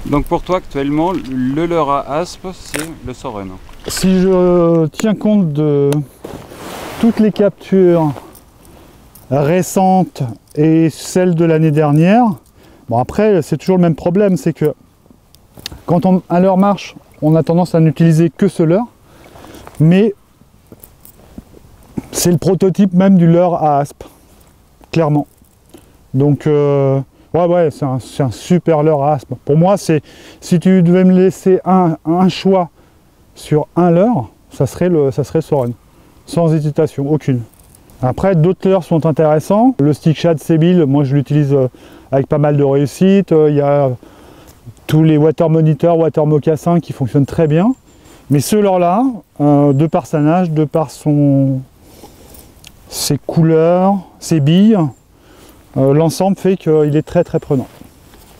Donc pour toi, actuellement, le leurre à aspe, c'est le Soren. Si je tiens compte de toutes les captures récentes et celles de l'année dernière, bon après, c'est toujours le même problème, c'est que quand un leurre marche, on a tendance à n'utiliser que ce leurre, mais c'est le prototype même du leurre à aspe, clairement. Donc ouais, c'est un super leurre à aspe. Pour moi, si tu devais me laisser un choix sur un leurre, ça serait Soren, sans hésitation, aucune. Après, d'autres leurres sont intéressants. Le stick shad Sébile, moi je l'utilise avec pas mal de réussite. Il y a tous les water monitor, water mocassin qui fonctionnent très bien. Mais ce leurre-là, de par sa nage, de par ses couleurs, ses billes, l'ensemble fait qu'il est très très prenant.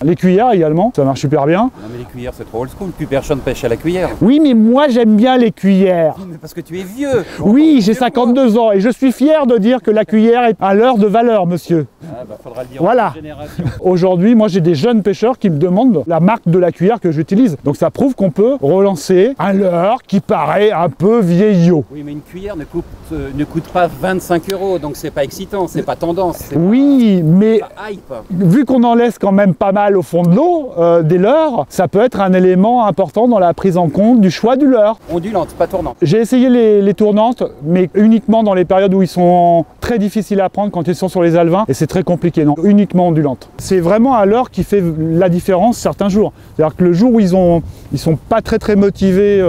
Les cuillères également, ça marche super bien. Non mais les cuillères c'est trop old school, plus personne pêche à la cuillère. Oui, mais moi j'aime bien les cuillères. Mais parce que tu es vieux. Oui, j'ai 52 ans et je suis fier de dire que la cuillère est à l'heure de valeur, monsieur. Ah bah faudra le dire Voilà. aux générations. Aujourd'hui, moi j'ai des jeunes pêcheurs qui me demandent la marque de la cuillère que j'utilise. Donc ça prouve qu'on peut relancer un leurre qui paraît un peu vieillot. Oui mais une cuillère ne coûte pas 25 €, donc c'est pas excitant, c'est pas tendance. Oui, mais Pas hype. vu qu'on en laisse quand même pas mal au fond de l'eau, des leurres, ça peut être un élément important dans la prise en compte du choix du leurre. Ondulante, pas tournante. J'ai essayé les tournantes, mais uniquement dans les périodes où ils sont très difficiles à prendre, quand ils sont sur les alevins, et c'est très compliqué, non, uniquement ondulantes. C'est vraiment à leurre qui fait la différence certains jours. C'est-à-dire que le jour où ils sont pas très motivés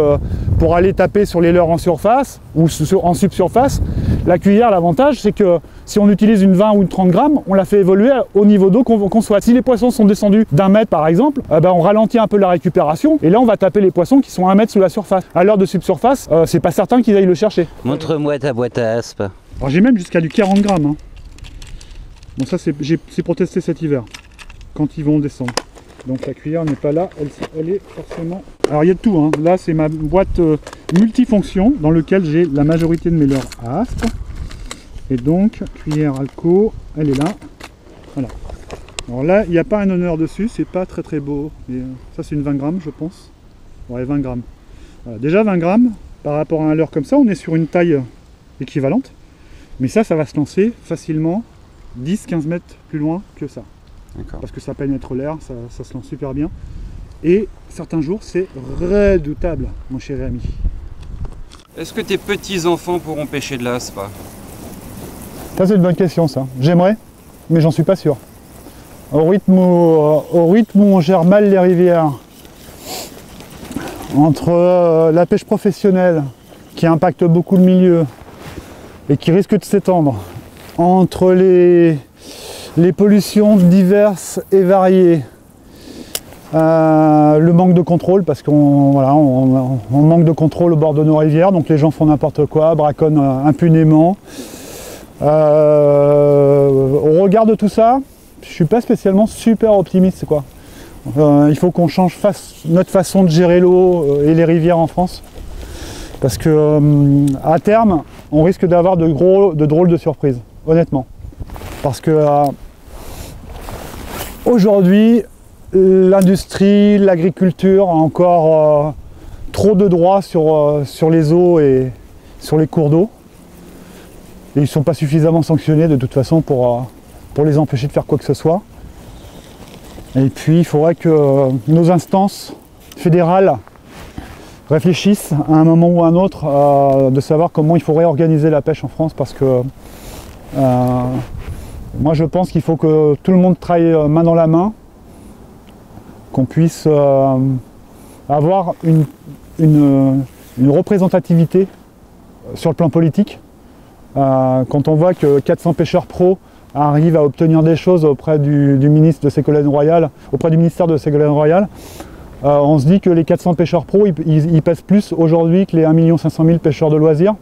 pour aller taper sur les leurres en surface ou en subsurface, la cuillère, l'avantage, c'est que si on utilise une 20 ou une 30 grammes, on la fait évoluer au niveau d'eau qu'on souhaite. Si les poissons sont descendus d'1 mètre par exemple, on ralentit un peu la récupération et là on va taper les poissons qui sont à 1 mètre sous la surface. À l'heure de subsurface, c'est pas certain qu'ils aillent le chercher. Montre-moi ta boîte à aspe. Alors j'ai même jusqu'à du 40 grammes. Hein. Bon ça c'est pour tester cet hiver, quand ils vont descendre. Donc la cuillère n'est pas là, elle est forcément... Alors il y a de tout, hein. Là c'est ma boîte multifonction dans laquelle j'ai la majorité de mes leurres à aspe. Et donc, cuillère Alco, elle est là. Voilà. Alors là, il n'y a pas un honneur dessus, c'est pas très beau. Mais, ça c'est une 20 grammes je pense. Ouais, 20 grammes. Voilà. Déjà 20 grammes, par rapport à un leurre comme ça, on est sur une taille équivalente. Mais ça va se lancer facilement 10-15 mètres plus loin que ça. Parce que ça pénètre l'air, ça se lance super bien. Et certains jours, c'est redoutable, mon cher ami. Est-ce que tes petits-enfants pourront pêcher de l'aspe? Ça, c'est une bonne question, ça. J'aimerais, mais j'en suis pas sûr. Au rythme où on gère mal les rivières, entre la pêche professionnelle, qui impacte beaucoup le milieu, et qui risque de s'étendre, entre les pollutions diverses et variées, le manque de contrôle, parce qu'on manque de contrôle au bord de nos rivières, donc les gens font n'importe quoi, braconnent impunément. Au regard de tout ça, je suis pas spécialement super optimiste, quoi. Il faut qu'on change notre façon de gérer l'eau et les rivières en France, parce que à terme, on risque d'avoir de drôles de surprises, honnêtement. Parce que aujourd'hui, l'industrie, l'agriculture a encore trop de droits sur les eaux et sur les cours d'eau. Et ils ne sont pas suffisamment sanctionnés de toute façon pour les empêcher de faire quoi que ce soit. Et puis il faudrait que nos instances fédérales réfléchissent à un moment ou à un autre de savoir comment il faudrait organiser la pêche en France, parce que moi je pense qu'il faut que tout le monde travaille main dans la main, qu'on puisse avoir une représentativité sur le plan politique. Quand on voit que 400 pêcheurs pros arrivent à obtenir des choses auprès du ministre de Ségolène Royal, auprès du ministère de Ségolène Royal, on se dit que les 400 pêcheurs pros, ils pèsent plus aujourd'hui que les 1 500 000 pêcheurs de loisirs.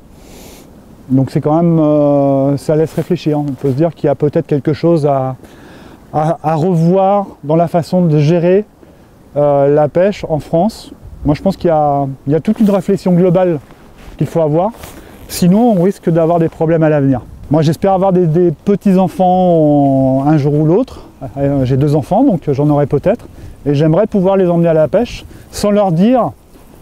Donc c'est quand même, ça laisse réfléchir. On peut se dire qu'il y a peut-être quelque chose à revoir dans la façon de gérer la pêche en France. Moi je pense qu'il y a toute une réflexion globale qu'il faut avoir. Sinon, on risque d'avoir des problèmes à l'avenir. Moi, j'espère avoir des petits-enfants un jour ou l'autre. J'ai 2 enfants, donc j'en aurai peut-être. Et j'aimerais pouvoir les emmener à la pêche sans leur dire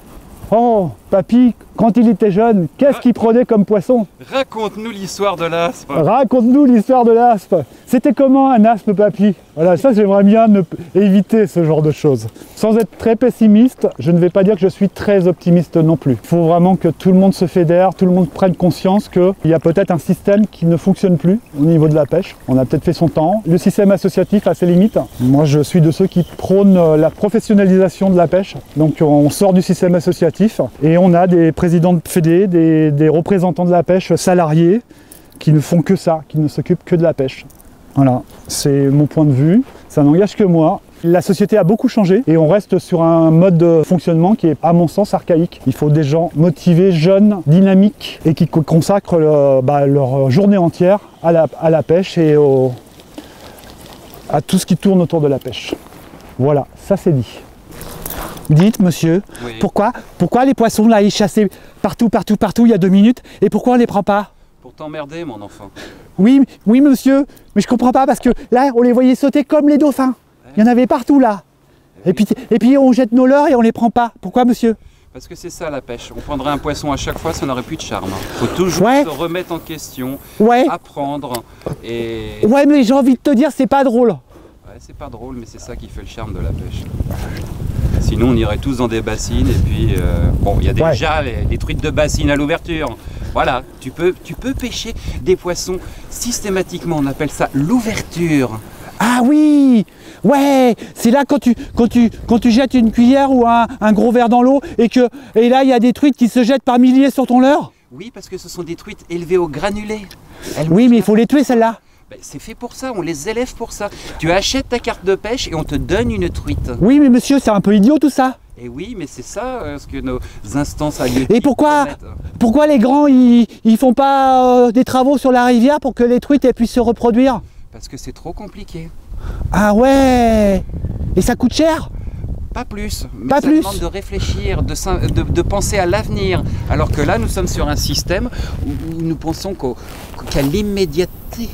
« Oh, papy, quand il était jeune, qu'est-ce qu'il prenait comme poisson ?» Raconte-nous l'histoire de l'aspe. Raconte-nous l'histoire de l'aspe. C'était comment un aspe, papy? Voilà, ça j'aimerais bien éviter ce genre de choses. Sans être très pessimiste, je ne vais pas dire que je suis très optimiste non plus. Il faut vraiment que tout le monde se fédère, tout le monde prenne conscience qu'il y a peut-être un système qui ne fonctionne plus au niveau de la pêche. On a peut-être fait son temps. Le système associatif a ses limites. Moi, je suis de ceux qui prônent la professionnalisation de la pêche. Donc on sort du système associatif et on a des présidents de fédé, des représentants de la pêche salariés qui ne font que ça, qui ne s'occupent que de la pêche. Voilà, c'est mon point de vue, ça n'engage que moi. La société a beaucoup changé et on reste sur un mode de fonctionnement qui est, à mon sens, archaïque. Il faut des gens motivés, jeunes, dynamiques et qui consacrent leur journée entière à la pêche et à tout ce qui tourne autour de la pêche. Voilà, ça c'est dit. Dites, monsieur, Oui. pourquoi les poissons là, ils chassaient partout il y a 2 minutes, et pourquoi on les prend pas? Pour t'emmerder, mon enfant. Oui, monsieur, mais je comprends pas parce que là, on les voyait sauter comme les dauphins. Il y en avait partout là. Et puis on jette nos leurres et on les prend pas. Pourquoi, monsieur? Parce que c'est ça la pêche. On prendrait un poisson à chaque fois, ça n'aurait plus de charme. Faut toujours se remettre en question, apprendre et... Ouais, mais j'ai envie de te dire, c'est pas drôle. Ouais, c'est pas drôle, mais c'est ça qui fait le charme de la pêche. Sinon, on irait tous dans des bassines et puis... bon, il y a déjà les truites de bassines à l'ouverture. Voilà, tu peux pêcher des poissons systématiquement, on appelle ça l'ouverture. Ah oui, ouais, c'est là quand tu jettes une cuillère ou un gros verre dans l'eau et là il y a des truites qui se jettent par milliers sur ton leurre. Oui, parce que ce sont des truites élevées au granulé. Oui, mais il faut les tuer celles-là. Ben, c'est fait pour ça, on les élève pour ça. Tu achètes ta carte de pêche et on te donne une truite. Oui, mais monsieur, c'est un peu idiot tout ça. Et oui, mais c'est ça ce que nos instances halieutiques Et pourquoi les grands ils font pas des travaux sur la rivière pour que les truites elles puissent se reproduire? Parce que c'est trop compliqué. Ah ouais. Et ça coûte cher? Pas plus. Mais pas ça plus. demande de réfléchir, de penser à l'avenir. Alors que là, nous sommes sur un système où nous pensons qu'à l'immédiateté.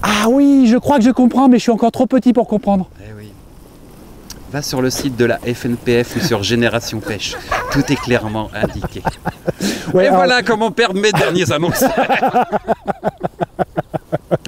Ah oui, je crois que je comprends, mais je suis encore trop petit pour comprendre. Eh oui. Va sur le site de la FNPF ou sur Génération Pêche. Tout est clairement indiqué. Ouais, et voilà comment perdre mes derniers annonces.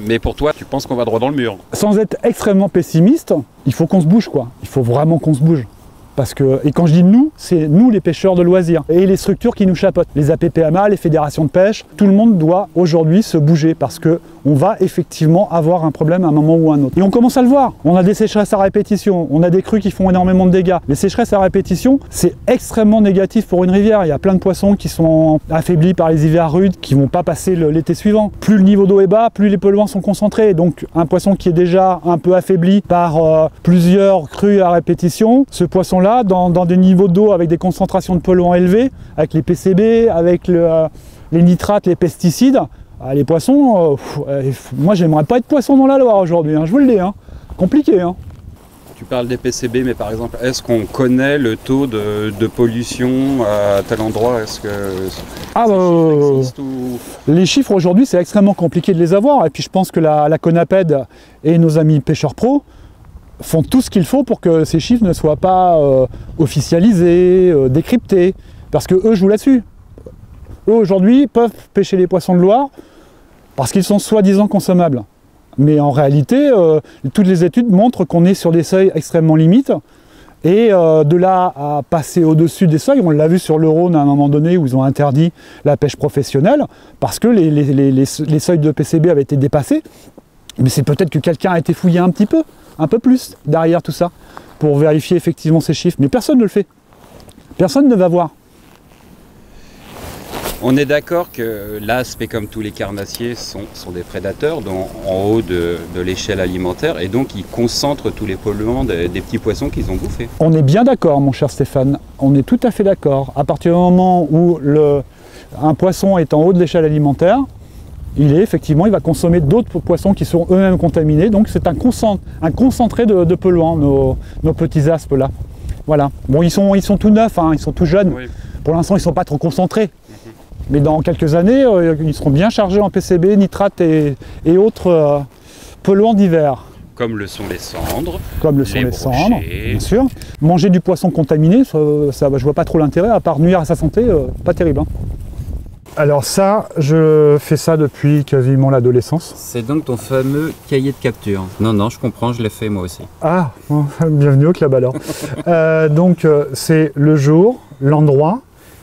Mais pour toi, tu penses qu'on va droit dans le mur? Sans être extrêmement pessimiste, il faut qu'on se bouge quoi. Il faut vraiment qu'on se bouge. Parce que, et quand je dis nous, c'est nous les pêcheurs de loisirs et les structures qui nous chapeautent. Les APPMA, les fédérations de pêche, tout le monde doit aujourd'hui se bouger parce que on va effectivement avoir un problème à un moment ou à un autre. Et on commence à le voir. On a des sécheresses à répétition, on a des crues qui font énormément de dégâts. Les sécheresses à répétition, c'est extrêmement négatif pour une rivière. Il y a plein de poissons qui sont affaiblis par les hivers rudes, qui vont pas passer l'été suivant. Plus le niveau d'eau est bas, plus les polluants sont concentrés. Donc un poisson qui est déjà un peu affaibli par plusieurs crues à répétition, ce poisson-là, dans des niveaux d'eau avec des concentrations de polluants élevées, avec les PCB, avec les nitrates, les pesticides, les poissons, moi j'aimerais pas être poisson dans la Loire aujourd'hui, hein, je vous le dis, hein. Compliqué. Hein. Tu parles des PCB, mais par exemple, est-ce qu'on connaît le taux de pollution à tel endroit? Est-ce que chiffres existent ou... Les chiffres aujourd'hui, c'est extrêmement compliqué de les avoir, et puis je pense que la CONAPED et nos amis pêcheurs pro font tout ce qu'il faut pour que ces chiffres ne soient pas officialisés, décryptés, parce que eux jouent là-dessus. Eux aujourd'hui peuvent pêcher les poissons de Loire parce qu'ils sont soi-disant consommables. Mais en réalité, toutes les études montrent qu'on est sur des seuils extrêmement limites. Et de là à passer au-dessus des seuils, on l'a vu sur le Rhône à un moment donné où ils ont interdit la pêche professionnelle parce que les seuils de PCB avaient été dépassés. Mais c'est peut-être que quelqu'un a été fouillé un peu plus derrière tout ça pour vérifier effectivement ces chiffres. Mais personne ne le fait. Personne ne va voir. On est d'accord que l'aspe, comme tous les carnassiers, sont des prédateurs en haut de l'échelle alimentaire et donc ils concentrent tous les polluants des petits poissons qu'ils ont bouffés. On est bien d'accord, mon cher Stéphane, on est tout à fait d'accord. À partir du moment où un poisson est en haut de l'échelle alimentaire, il va consommer d'autres poissons qui sont eux-mêmes contaminés, donc c'est un concentré de polluants, nos petits aspes là. Voilà. Bon, ils sont tout neufs, hein, ils sont tout jeunes. Oui. Pour l'instant, ils ne sont pas trop concentrés. Mais dans quelques années, ils seront bien chargés en PCB, nitrates et autres polluants divers. Comme le sont les cendres. Comme le sont les cendres, bien sûr. Manger du poisson contaminé, je vois pas trop l'intérêt, à part nuire à sa santé, pas terrible. Hein. Alors ça, je fais ça depuis quasiment l'adolescence. C'est donc ton fameux cahier de capture. Non, je comprends, je l'ai fait moi aussi. Ah, bienvenue au club alors. Donc c'est le jour, l'endroit,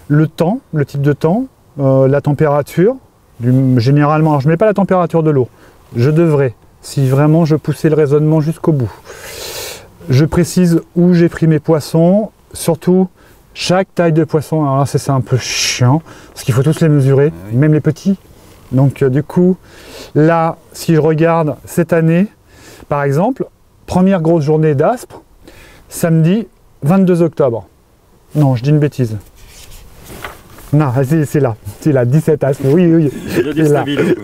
le temps, le type de temps, la température, généralement, alors je ne mets pas la température de l'eau, je devrais, si vraiment je poussais le raisonnement jusqu'au bout. Je précise où j'ai pris mes poissons, surtout chaque taille de poisson, alors là c'est un peu chiant, parce qu'il faut tous les mesurer, oui. Même les petits. Donc du coup, là, si je regarde cette année, par exemple, première grosse journée d'aspe, samedi 22 octobre. Non, je dis une bêtise. Non, c'est là, 17 aspes, oui,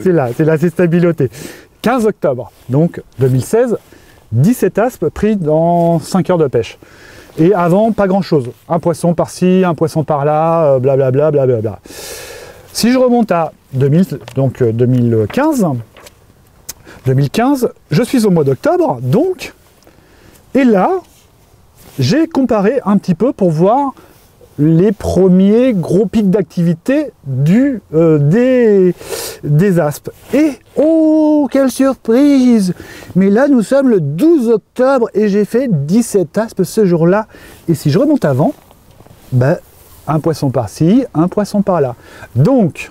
c'est là, c'est stabiloté. 15 octobre, donc 2016, 17 aspes pris dans 5 heures de pêche. Et avant, pas grand-chose. Un poisson par-ci, un poisson par-là, blablabla, blablabla. Si je remonte à 2015, je suis au mois d'octobre, donc, et là, j'ai comparé un petit peu pour voir les premiers gros pics d'activité des aspes. Et, oh, quelle surprise! Mais là, nous sommes le 12 octobre et j'ai fait 17 aspes ce jour-là. Et si je remonte avant, ben, un poisson par-ci, un poisson par-là. Donc,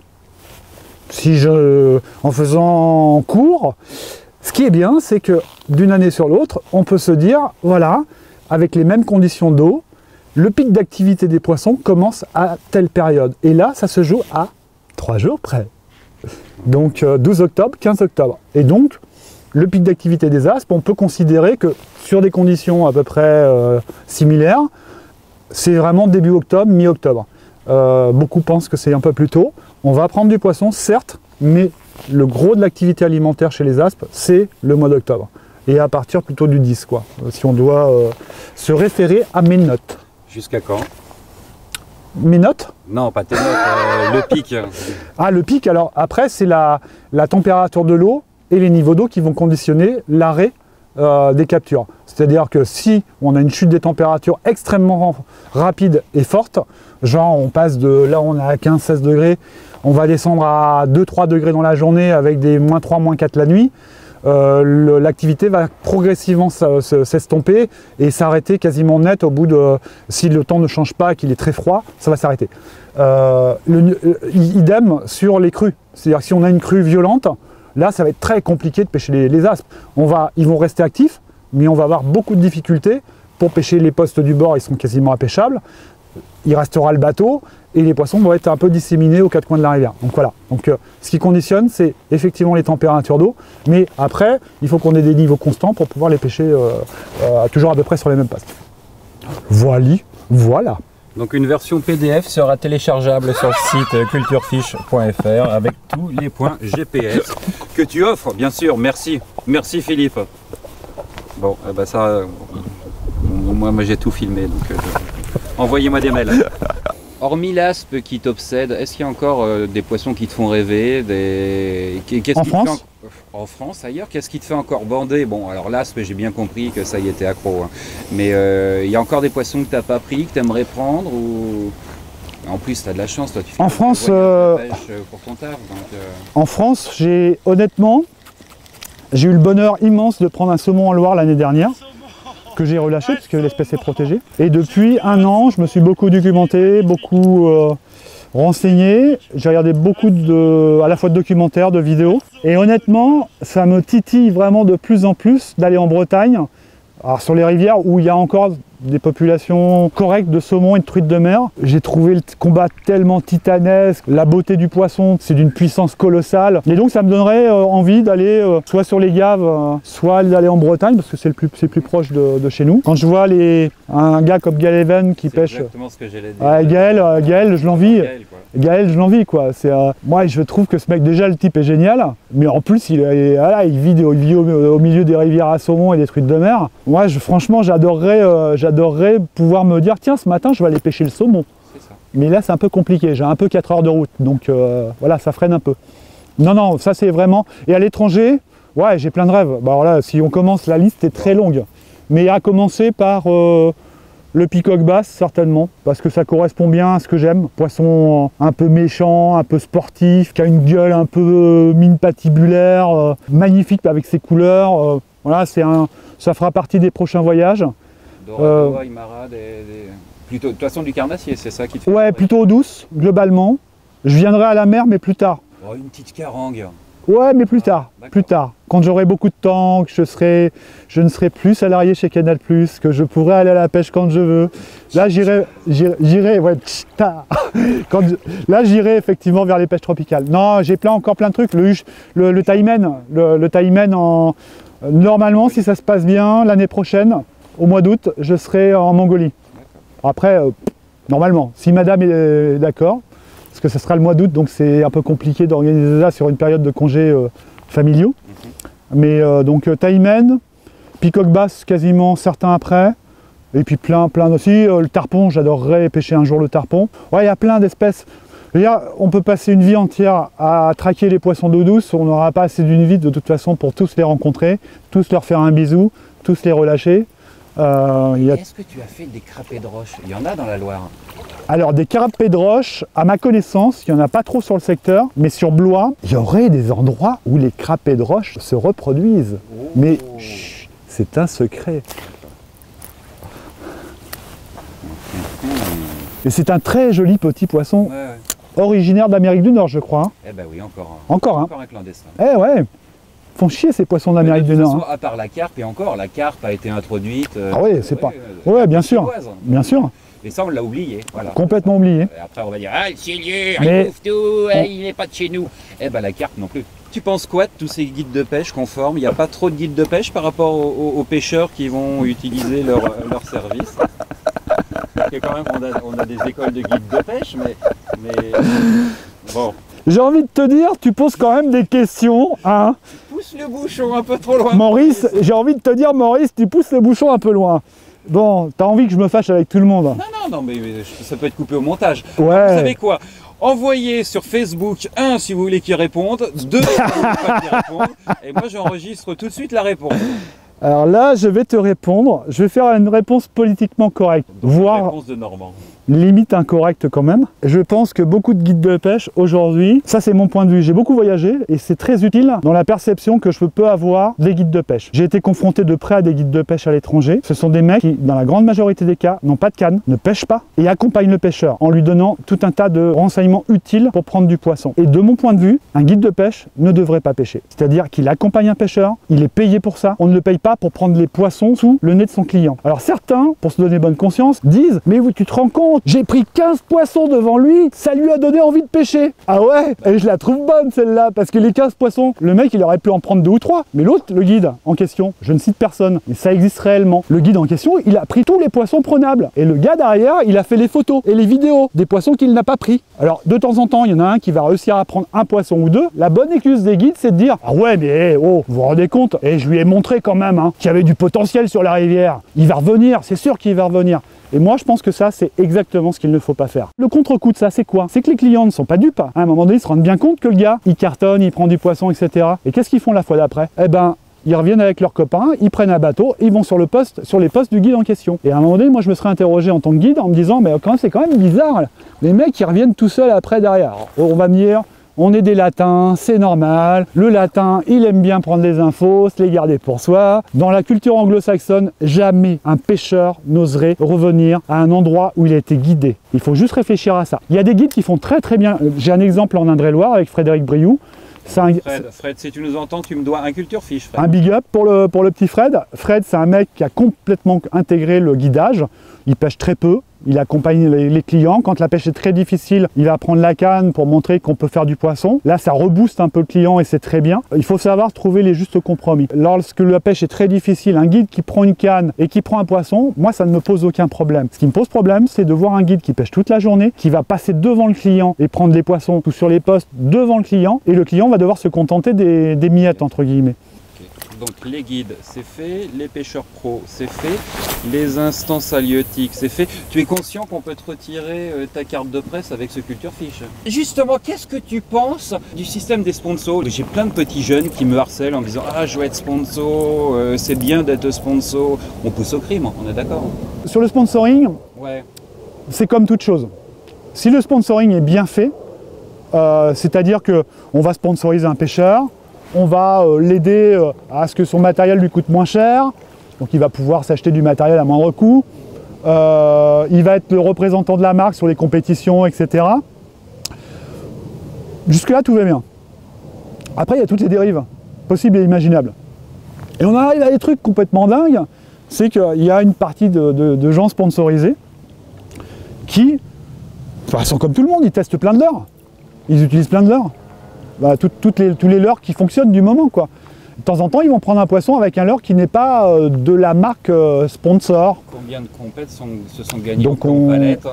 en faisant court, ce qui est bien, c'est que d'une année sur l'autre, on peut se dire, voilà, avec les mêmes conditions d'eau, le pic d'activité des poissons commence à telle période. Et là, ça se joue à 3 jours près. Donc 12 octobre, 15 octobre. Et donc, le pic d'activité des aspes, on peut considérer que sur des conditions à peu près similaires, c'est vraiment début octobre, mi-octobre. Beaucoup pensent que c'est un peu plus tôt. On va prendre du poisson, certes, mais le gros de l'activité alimentaire chez les aspes, c'est le mois d'octobre. Et à partir plutôt du 10, quoi, si on doit se référer à mes notes. Jusqu'à quand? Mes notes? Non, pas tes notes, le pic. Ah, le pic, alors après, c'est la température de l'eau et les niveaux d'eau qui vont conditionner l'arrêt des captures. C'est-à-dire que si on a une chute des températures extrêmement rapide et forte, genre on passe de là on est à 15-16 degrés, on va descendre à 2-3 degrés dans la journée avec des -3, -4 la nuit, l'activité va progressivement s'estomper et s'arrêter quasiment net au bout de... Si le temps ne change pas, qu'il est très froid, ça va s'arrêter. Idem sur les crues. C'est-à-dire que si on a une crue violente, là ça va être très compliqué de pêcher les aspes. Ils vont rester actifs, mais on va avoir beaucoup de difficultés pour pêcher les postes du bord, ils sont quasiment impêchables. Il restera le bateau et les poissons vont être un peu disséminés aux quatre coins de la rivière. Donc voilà, ce qui conditionne, c'est effectivement les températures d'eau, mais après, il faut qu'on ait des niveaux constants pour pouvoir les pêcher toujours à peu près sur les mêmes postes. Voilà. Donc une version PDF sera téléchargeable sur le site culturefish.fr avec tous les points GPS que tu offres, bien sûr. Merci Philippe. Bon, ben ça, moi j'ai tout filmé, donc envoyez-moi des mails. Hormis l'aspe qui t'obsède, est-ce qu'il y a encore des poissons qui te font rêver En France ? En France, ailleurs, qu'est-ce qui te fait encore bander? Bon, alors l'aspe, j'ai bien compris que ça y était accro, hein. Mais il y a encore des poissons que tu n'as pas pris, que tu aimerais prendre ou... En plus, tu as de la chance, toi, tu fais en France, pêche pour ton taf. En France, honnêtement, j'ai eu le bonheur immense de prendre un saumon en Loire l'année dernière, que j'ai relâché puisque l'espèce est protégée. Et depuis 1 an, je me suis beaucoup documenté, beaucoup renseigné. J'ai regardé beaucoup à la fois de documentaires, de vidéos. Et honnêtement, ça me titille vraiment de plus en plus d'aller en Bretagne, alors sur les rivières où il y a encore des populations correctes de saumon et de truites de mer. J'ai trouvé le combat tellement titanesque, la beauté du poisson, c'est d'une puissance colossale. Et donc ça me donnerait envie d'aller soit sur les Gaves, soit d'aller en Bretagne, parce que c'est plus proche de chez nous. Quand je vois un gars comme Gaël Even qui pêche... C'est exactement ce que j'allais dire. Gaël, je l'envie. Gaël, je l'envie, quoi. Moi, je trouve que ce mec, déjà, le type est génial, mais en plus, il vit au milieu des rivières à saumon et des truites de mer. Moi, franchement, j'adorerais pouvoir me dire, tiens, ce matin, je vais aller pêcher le saumon. Mais là, c'est un peu compliqué. J'ai un peu 4 heures de route, donc voilà, ça freine un peu. Non, ça, c'est vraiment... Et à l'étranger, ouais, j'ai plein de rêves. Bah, alors là, si on commence, la liste est très longue. Mais à commencer par... le peacock bass, certainement, parce que ça correspond bien à ce que j'aime. Poisson un peu méchant, un peu sportif, qui a une gueule un peu mine patibulaire, magnifique avec ses couleurs. Voilà, ça fera partie des prochains voyages. Dorado, Aymara, plutôt, de toute façon du carnassier, c'est ça qui te fait... Ouais, plutôt douce, globalement. Je viendrai à la mer, mais plus tard. Oh, une petite carangue. Ouais, mais plus tard, Quand j'aurai beaucoup de temps, que je ne serai plus salarié chez Canal+, que je pourrai aller à la pêche quand je veux. Là, j'irai là, j'irai effectivement vers les pêches tropicales. Non, j'ai encore plein de trucs. Le taimen, normalement, si ça se passe bien, l'année prochaine, au mois d'août, je serai en Mongolie. Après, normalement, si madame est d'accord, parce que ce sera le mois d'août, donc c'est un peu compliqué d'organiser ça sur une période de congés familiaux. Mais donc taimen, Peacock basse quasiment certains après. Et puis plein aussi. Le tarpon, j'adorerais pêcher un jour le tarpon. Ouais, il y a plein d'espèces. On peut passer une vie entière à traquer les poissons d'eau douce, on n'aura pas assez d'une vie de toute façon pour tous les rencontrer, tous leur faire un bisou, tous les relâcher. Est-ce que tu as fait des crapets de roche? Il y en a dans la Loire. Alors des crapets de roche, à ma connaissance, il n'y en a pas trop sur le secteur, mais sur Blois, il y aurait des endroits où les crapets de roche se reproduisent. Oh. Mais c'est un secret. Et c'est un très joli petit poisson. Ouais. Originaire d'Amérique du Nord, je crois. Hein. Eh ben oui, encore un clandestin. Eh ouais, font chier ces poissons d'Amérique du Nord. À part la carpe, et encore, la carpe a été introduite. Ah oui, c'est pas. Ouais, bien sûr. Bien sûr. Et ça, on l'a oublié. Voilà. Complètement oublié. Et après, on va dire, ah, le silure, il bouffe tout, il n'est pas de chez nous. Eh ben, la carpe non plus. Tu penses quoi de tous ces guides de pêche qu'on forme? Il n'y a pas trop de guides de pêche par rapport aux pêcheurs qui vont utiliser leur service? Et quand même, on a des écoles de guides de pêche, mais bon. J'ai envie de te dire, tu poses quand même des questions, hein. Tu pousses le bouchon un peu trop loin. Maurice, j'ai envie de te dire, Maurice, tu pousses le bouchon un peu loin. Bon, t'as envie que je me fâche avec tout le monde? Non, mais ça peut être coupé au montage. Ouais. Alors, vous savez quoi? Envoyez sur Facebook, 1 si vous voulez qu'il réponde, 2 si vous voulez pas qu'il réponde, et moi j'enregistre tout de suite la réponse. Alors là, je vais te répondre. Je vais faire une réponse politiquement correcte, voire une réponse de Normand. Limite incorrecte quand même. Je pense que beaucoup de guides de pêche aujourd'hui, ça c'est mon point de vue, j'ai beaucoup voyagé et c'est très utile dans la perception que je peux avoir des guides de pêche. J'ai été confronté de près à des guides de pêche à l'étranger. Ce sont des mecs qui, dans la grande majorité des cas, n'ont pas de canne, ne pêchent pas et accompagnent le pêcheur en lui donnant tout un tas de renseignements utiles pour prendre du poisson. Et de mon point de vue, un guide de pêche ne devrait pas pêcher. C'est-à-dire qu'il accompagne un pêcheur, il est payé pour ça. On ne le paye pas pour prendre les poissons sous le nez de son client. Alors certains, pour se donner bonne conscience, disent « Mais oui, tu te rends compte, j'ai pris 15 poissons devant lui, ça lui a donné envie de pêcher. » Ah ouais, et je la trouve bonne celle-là, parce que les 15 poissons, le mec il aurait pu en prendre 2 ou 3. Mais l'autre, le guide en question, je ne cite personne, mais ça existe réellement. Le guide en question, il a pris tous les poissons prenables. Et le gars derrière, il a fait les photos et les vidéos des poissons qu'il n'a pas pris. Alors de temps en temps, il y en a un qui va réussir à prendre un poisson ou deux. La bonne excuse des guides, c'est de dire « Ah ouais, mais oh, vous vous rendez compte, et je lui ai montré quand même hein, qu'il y avait du potentiel sur la rivière. Il va revenir, c'est sûr qu'il va revenir. » Et moi, je pense que ça, c'est exactement ce qu'il ne faut pas faire. Le contre-coup de ça, c'est quoi? C'est que les clients ne sont pas dupes. À un moment donné, ils se rendent bien compte que le gars, il cartonne, il prend du poisson, etc. Et qu'est-ce qu'ils font la fois d'après? Eh ben, ils reviennent avec leurs copains, ils prennent un bateau, ils vont sur les postes du guide en question. Et à un moment donné, moi, je me serais interrogé en tant que guide en me disant, mais c'est quand même bizarre. Les mecs, ils reviennent tout seuls après derrière. On va me dire, on est des latins, c'est normal. Le latin, il aime bien prendre les infos, se les garder pour soi. Dans la culture anglo-saxonne, jamais un pêcheur n'oserait revenir à un endroit où il a été guidé. Il faut juste réfléchir à ça. Il y a des guides qui font très très bien. J'ai un exemple en Indre-et-Loire avec Frédéric Briou. Fred, si tu nous entends, tu me dois un culture fiche. Fred. Un big up pour le petit Fred. Fred, c'est un mec qui a complètement intégré le guidage. Il pêche très peu. Il accompagne les clients. Quand la pêche est très difficile, il va prendre la canne pour montrer qu'on peut faire du poisson. Là, ça rebooste un peu le client et c'est très bien. Il faut savoir trouver les justes compromis. Lorsque la pêche est très difficile, un guide qui prend une canne et qui prend un poisson, moi, ça ne me pose aucun problème. Ce qui me pose problème, c'est de voir un guide qui pêche toute la journée, qui va passer devant le client et prendre les poissons tout sur les postes devant le client. Et le client va devoir se contenter des miettes, entre guillemets. Donc les guides, c'est fait, les pêcheurs pros, c'est fait, les instances halieutiques, c'est fait. Tu es conscient qu'on peut te retirer ta carte de presse avec ce culture fiche? Justement, qu'est-ce que tu penses du système des sponsors? J'ai plein de petits jeunes qui me harcèlent en me disant « Ah, je veux être sponsor, c'est bien d'être sponsor ». On pousse au crime, on est d'accord? Sur le sponsoring, ouais. C'est comme toute chose. Si le sponsoring est bien fait, c'est-à-dire qu'on va sponsoriser un pêcheur, on va l'aider à ce que son matériel lui coûte moins cher, donc il va pouvoir s'acheter du matériel à moindre coût, il va être le représentant de la marque sur les compétitions, etc. Jusque-là, tout va bien. Après, il y a toutes les dérives, possibles et imaginables. Et on arrive à des trucs complètement dingues, c'est qu'il y a une partie de gens sponsorisés qui sont comme tout le monde, ils testent plein de leurres, ils utilisent plein de leurres. Bah, tous les leurres qui fonctionnent du moment, quoi. De temps en temps, ils vont prendre un poisson avec un leurre qui n'est pas de la marque sponsor. Combien de compètes se sont gagnés en palette,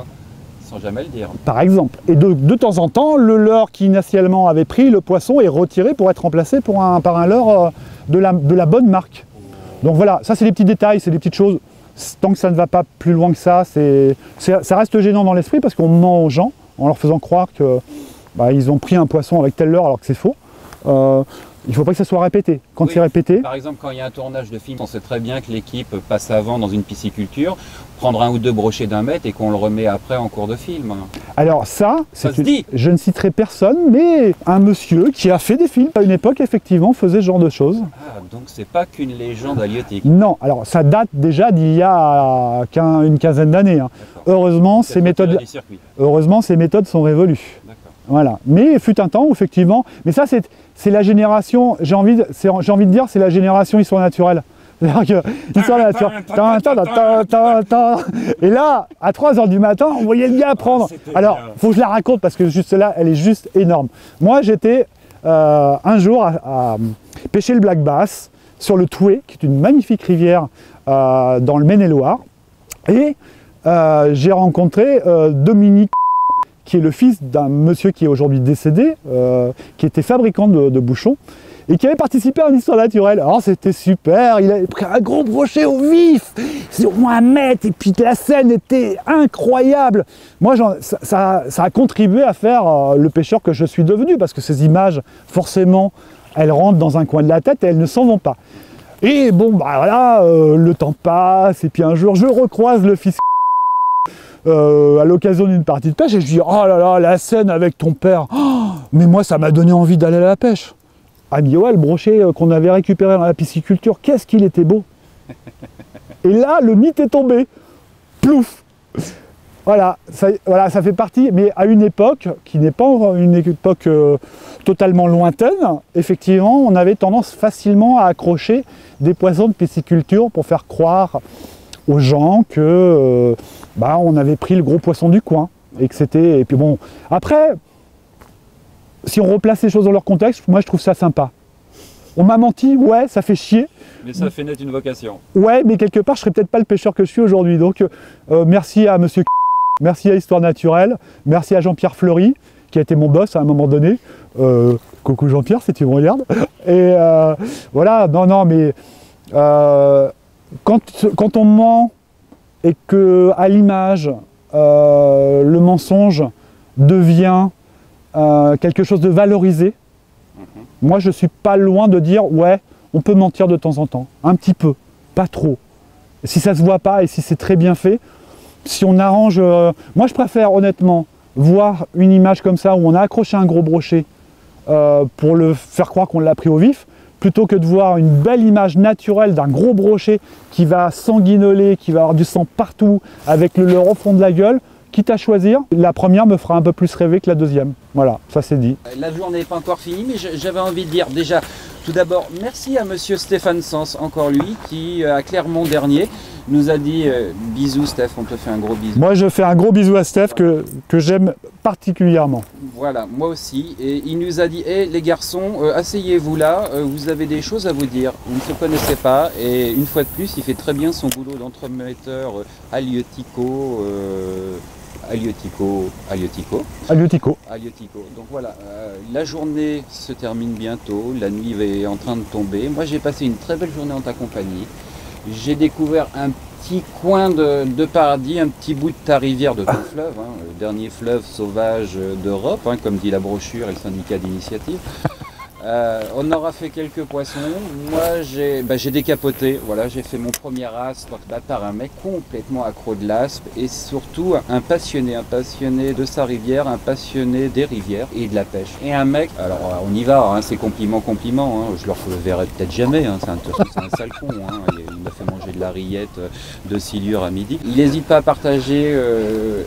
sans jamais le dire? Par exemple. Et de temps en temps, le leurre qui initialement avait pris le poisson est retiré pour être remplacé par un leurre de la bonne marque. Donc voilà, ça c'est des petits détails, c'est des petites choses. Tant que ça ne va pas plus loin que ça, ça reste gênant dans l'esprit parce qu'on ment aux gens en leur faisant croire que ils ont pris un poisson avec telle heure alors que c'est faux. Il ne faut pas que ça soit répété. Quand c'est répété... Par exemple, quand il y a un tournage de film, on sait très bien que l'équipe passe avant dans une pisciculture, prendre un ou deux brochets d'1 mètre et qu'on le remet après en cours de film. Alors ça se dit. Je ne citerai personne, mais un monsieur qui a fait des films à une époque, effectivement, faisait ce genre de choses. Ah, donc c'est pas qu'une légende halieutique. Non, alors ça date déjà d'il y a une quinzaine d'années. Hein. Heureusement, ces méthodes sont révolues. Voilà. Mais il fut un temps où, effectivement, mais ça c'est la génération, j'ai envie de dire, c'est la génération histoire naturelle. C'est-à-dire que histoire naturelle. Et là, à 3 h du matin, on voyait le gars prendre. Alors, il faut que je la raconte parce que juste là, elle est juste énorme. Moi, j'étais un jour à pêcher le black bass sur le Touet, qui est une magnifique rivière dans le Maine-et-Loire. Et j'ai rencontré Dominique, qui est le fils d'un monsieur qui est aujourd'hui décédé, qui était fabricant de bouchons, et qui avait participé à une histoire naturelle. Alors c'était super, il avait pris un gros brochet au vif, c'est au moins 1 mètre, et puis la scène était incroyable. Moi, ça a contribué à faire le pêcheur que je suis devenu, parce que ces images, forcément, elles rentrent dans un coin de la tête et elles ne s'en vont pas. Et bon, voilà, le temps passe, et puis un jour, je recroise le fils à l'occasion d'une partie de pêche, et je dis « Oh là là, la scène avec ton père, oh, mais moi, ça m'a donné envie d'aller à la pêche. » Ah, mais ouais, le brochet qu'on avait récupéré dans la pisciculture, qu'est-ce qu'il était beau. Et là, le mythe est tombé. Plouf. Voilà, ça fait partie, mais à une époque, qui n'est pas une époque totalement lointaine, effectivement, on avait tendance facilement à accrocher des poissons de pisciculture pour faire croire aux gens que on avait pris le gros poisson du coin. Et que c'était. Et puis bon, après, si on replace les choses dans leur contexte, moi je trouve ça sympa. On m'a menti, ouais, ça fait chier. Mais ça fait naître une vocation. Ouais, mais quelque part, je serais peut-être pas le pêcheur que je suis aujourd'hui. Donc, merci à monsieur, merci à Histoire Naturelle, merci à Jean-Pierre Fleury, qui a été mon boss à un moment donné. Coucou Jean-Pierre, si tu me regardes. Et voilà, non, mais quand on ment et que à l'image, le mensonge devient quelque chose de valorisé, moi je suis pas loin de dire ouais, on peut mentir de temps en temps, un petit peu, pas trop. Si ça se voit pas et si c'est très bien fait, si on arrange... moi je préfère honnêtement voir une image comme ça où on a accroché un gros brochet pour le faire croire qu'on l'a pris au vif, plutôt que de voir une belle image naturelle d'un gros brochet qui va sanguinoler, qui va avoir du sang partout, avec le leurre au fond de la gueule. Quitte à choisir, la première me fera un peu plus rêver que la deuxième. Voilà, ça c'est dit. La journée n'est pas encore finie, mais j'avais envie de dire déjà, tout d'abord, merci à monsieur Stéphane Sens, encore lui, qui à Clermont dernier nous a dit bisous Steph, on te fait un gros bisou. Moi je fais un gros bisou à Steph que j'aime particulièrement. Voilà, moi aussi. Et il nous a dit, les garçons, asseyez-vous là, vous avez des choses à vous dire. Vous ne se connaissez pas, et une fois de plus, il fait très bien son boulot d'entremetteur halieutico. Donc voilà, la journée se termine bientôt, la nuit est en train de tomber. Moi j'ai passé une très belle journée en ta compagnie. J'ai découvert un petit coin de paradis, un petit bout de ta rivière, de ton fleuve, hein, le dernier fleuve sauvage d'Europe, hein, comme dit la brochure et le syndicat d'initiative. On aura fait quelques poissons. Moi j'ai décapoté, voilà, j'ai fait mon premier aspe par un mec complètement accro de l'aspe et surtout un passionné de sa rivière, un passionné des rivières et de la pêche. Et un mec, alors on y va, hein, c'est compliment, hein, je le reverrai peut-être jamais, hein, c'est un sale con, hein, il m'a fait manger de la rillette de silure à midi. Il n'hésite pas à partager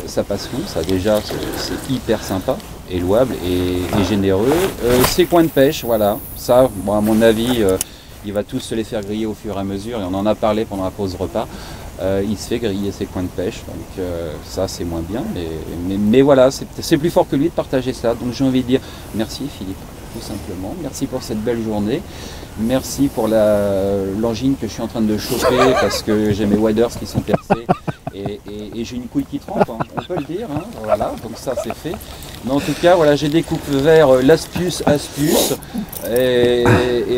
sa passion, ça déjà c'est hyper sympa. Et louable et généreux. Ces coins de pêche, voilà, ça, bon, à mon avis, il va tous se les faire griller au fur et à mesure, et on en a parlé pendant la pause repas. Il se fait griller ses coins de pêche, donc ça c'est moins bien, mais voilà, c'est plus fort que lui de partager ça, donc j'ai envie de dire merci Philippe, tout simplement, merci pour cette belle journée, merci pour l'angine que je suis en train de choper parce que j'ai mes waders qui sont percés. Et j'ai une couille qui trempe, hein, on peut le dire, hein, voilà, donc ça c'est fait. Mais en tout cas, voilà, j'ai découvert l'aspus, Et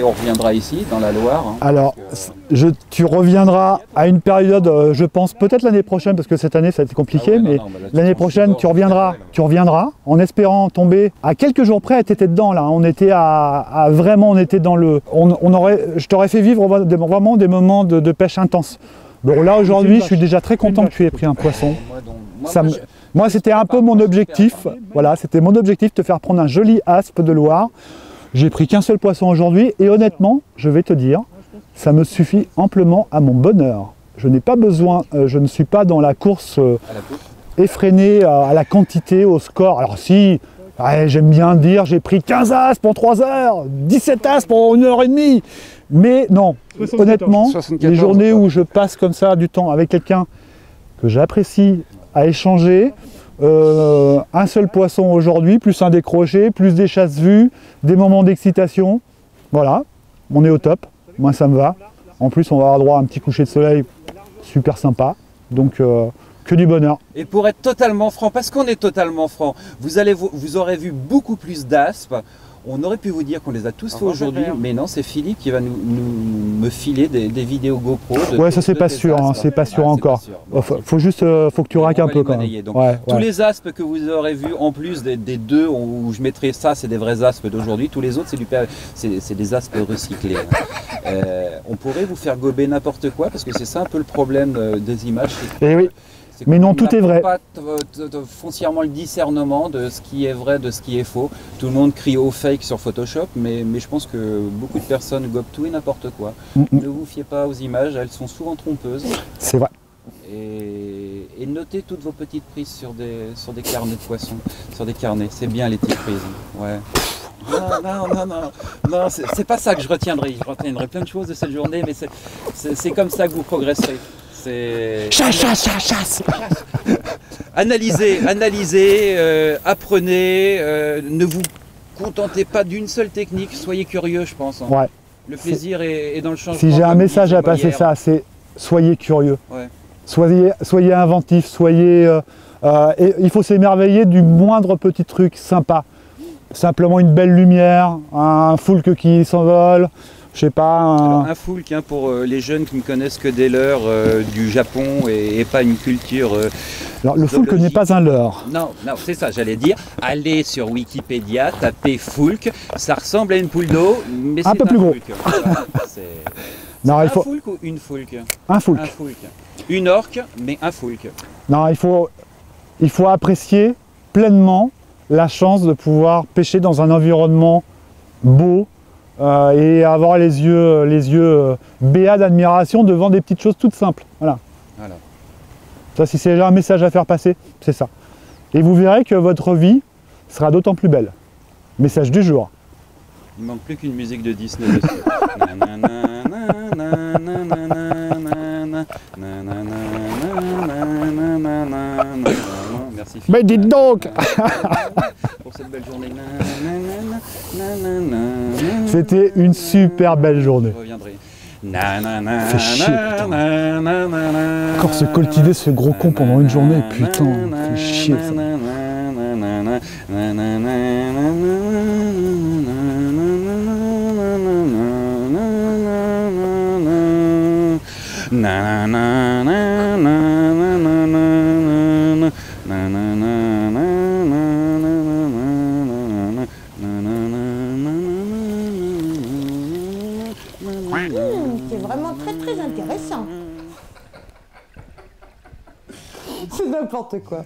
on reviendra ici, dans la Loire. Hein, alors, tu reviendras à une période, je pense, peut-être l'année prochaine, parce que cette année, ça a été compliqué, mais l'année prochaine, tu reviendras en espérant tomber à quelques jours près, tu étais dedans, là. On était vraiment, on était dans le... je t'aurais fait vivre vraiment des moments de pêche intense. Bon, là, aujourd'hui, je suis déjà très content que tu aies pris un poisson. Moi, c'était un peu mon objectif. Voilà, c'était mon objectif, de te faire prendre un joli aspe de Loire. J'ai pris qu'un seul poisson aujourd'hui et honnêtement, je vais te dire, ça me suffit amplement à mon bonheur. Je n'ai pas besoin, je ne suis pas dans la course effrénée à la quantité, au score. Alors si, j'aime bien dire, j'ai pris 15 aspes en 3 heures, 17 aspes en 1h30. Mais non, honnêtement, 74, les journées où je passe comme ça du temps avec quelqu'un que j'apprécie à échanger, un seul poisson aujourd'hui, plus un décroché, plus des chasses vues, des moments d'excitation. Voilà, on est au top, moi ça me va. En plus on va avoir droit à un petit coucher de soleil super sympa, donc que du bonheur. Et pour être totalement franc, parce qu'on est totalement franc, vous aurez vu beaucoup plus d'aspes. On aurait pu vous dire qu'on les a tous fait aujourd'hui, mais non, c'est Philippe qui va me filer des vidéos GoPro. Ouais, ça c'est pas sûr, hein, c'est pas sûr encore. Faut que tu raques un peu quand même. Donc, tous les aspes que vous aurez vus, en plus des deux où je mettrai ça, c'est des vrais aspes d'aujourd'hui. Tous les autres, c'est des aspes recyclés. On pourrait vous faire gober n'importe quoi, parce que c'est ça un peu le problème des images. Et oui. Mais non, tout est vrai. Pas foncièrement le discernement de ce qui est vrai, de ce qui est faux. Tout le monde crie au fake sur Photoshop, mais je pense que beaucoup de personnes gobent tout et n'importe quoi. Ne vous fiez pas aux images, elles sont souvent trompeuses. C'est vrai. Et notez toutes vos petites prises sur des carnets de poissons, sur des carnets. C'est bien les petites prises. Ouais. Non, c'est pas ça que je retiendrai. Je retiendrai plein de choses de cette journée, mais c'est comme ça que vous progresserez. Chasse. Analysez, apprenez, ne vous contentez pas d'une seule technique, soyez curieux, je pense. Hein. Ouais. Le plaisir est dans le changement. Si j'ai un message à passer, ça, c'est soyez curieux. Ouais. Soyez inventif, et il faut s'émerveiller du moindre petit truc sympa. Simplement une belle lumière, un foulque qui s'envole. Je sais pas. Alors, un foulque, hein, pour les jeunes qui ne connaissent que des leurres du Japon et pas une culture. Alors le foulque n'est pas un leurre. Non, c'est ça, j'allais dire. Allez sur Wikipédia, tapez foulque, ça ressemble à une poule d'eau, mais c'est un peu plus gros. Voilà, un foulque ou une foulque? Un foulque. Un foulque. Une orque, mais un foulque. Non, il faut apprécier pleinement la chance de pouvoir pêcher dans un environnement beau. Et avoir les yeux béats d'admiration devant des petites choses toutes simples. Voilà. Ça, si c'est un message à faire passer, c'est ça. Et vous verrez que votre vie sera d'autant plus belle. Message du jour. Il manque plus qu'une musique de Disney dessus. Merci. Mais dites donc. Pour cette belle journée. C'était une super belle journée. Je reviendrai. Fais chier, putain. Encore se coltiver ce gros con pendant une journée, putain, fait chier ça. C'est vraiment très intéressant. C'est n'importe quoi.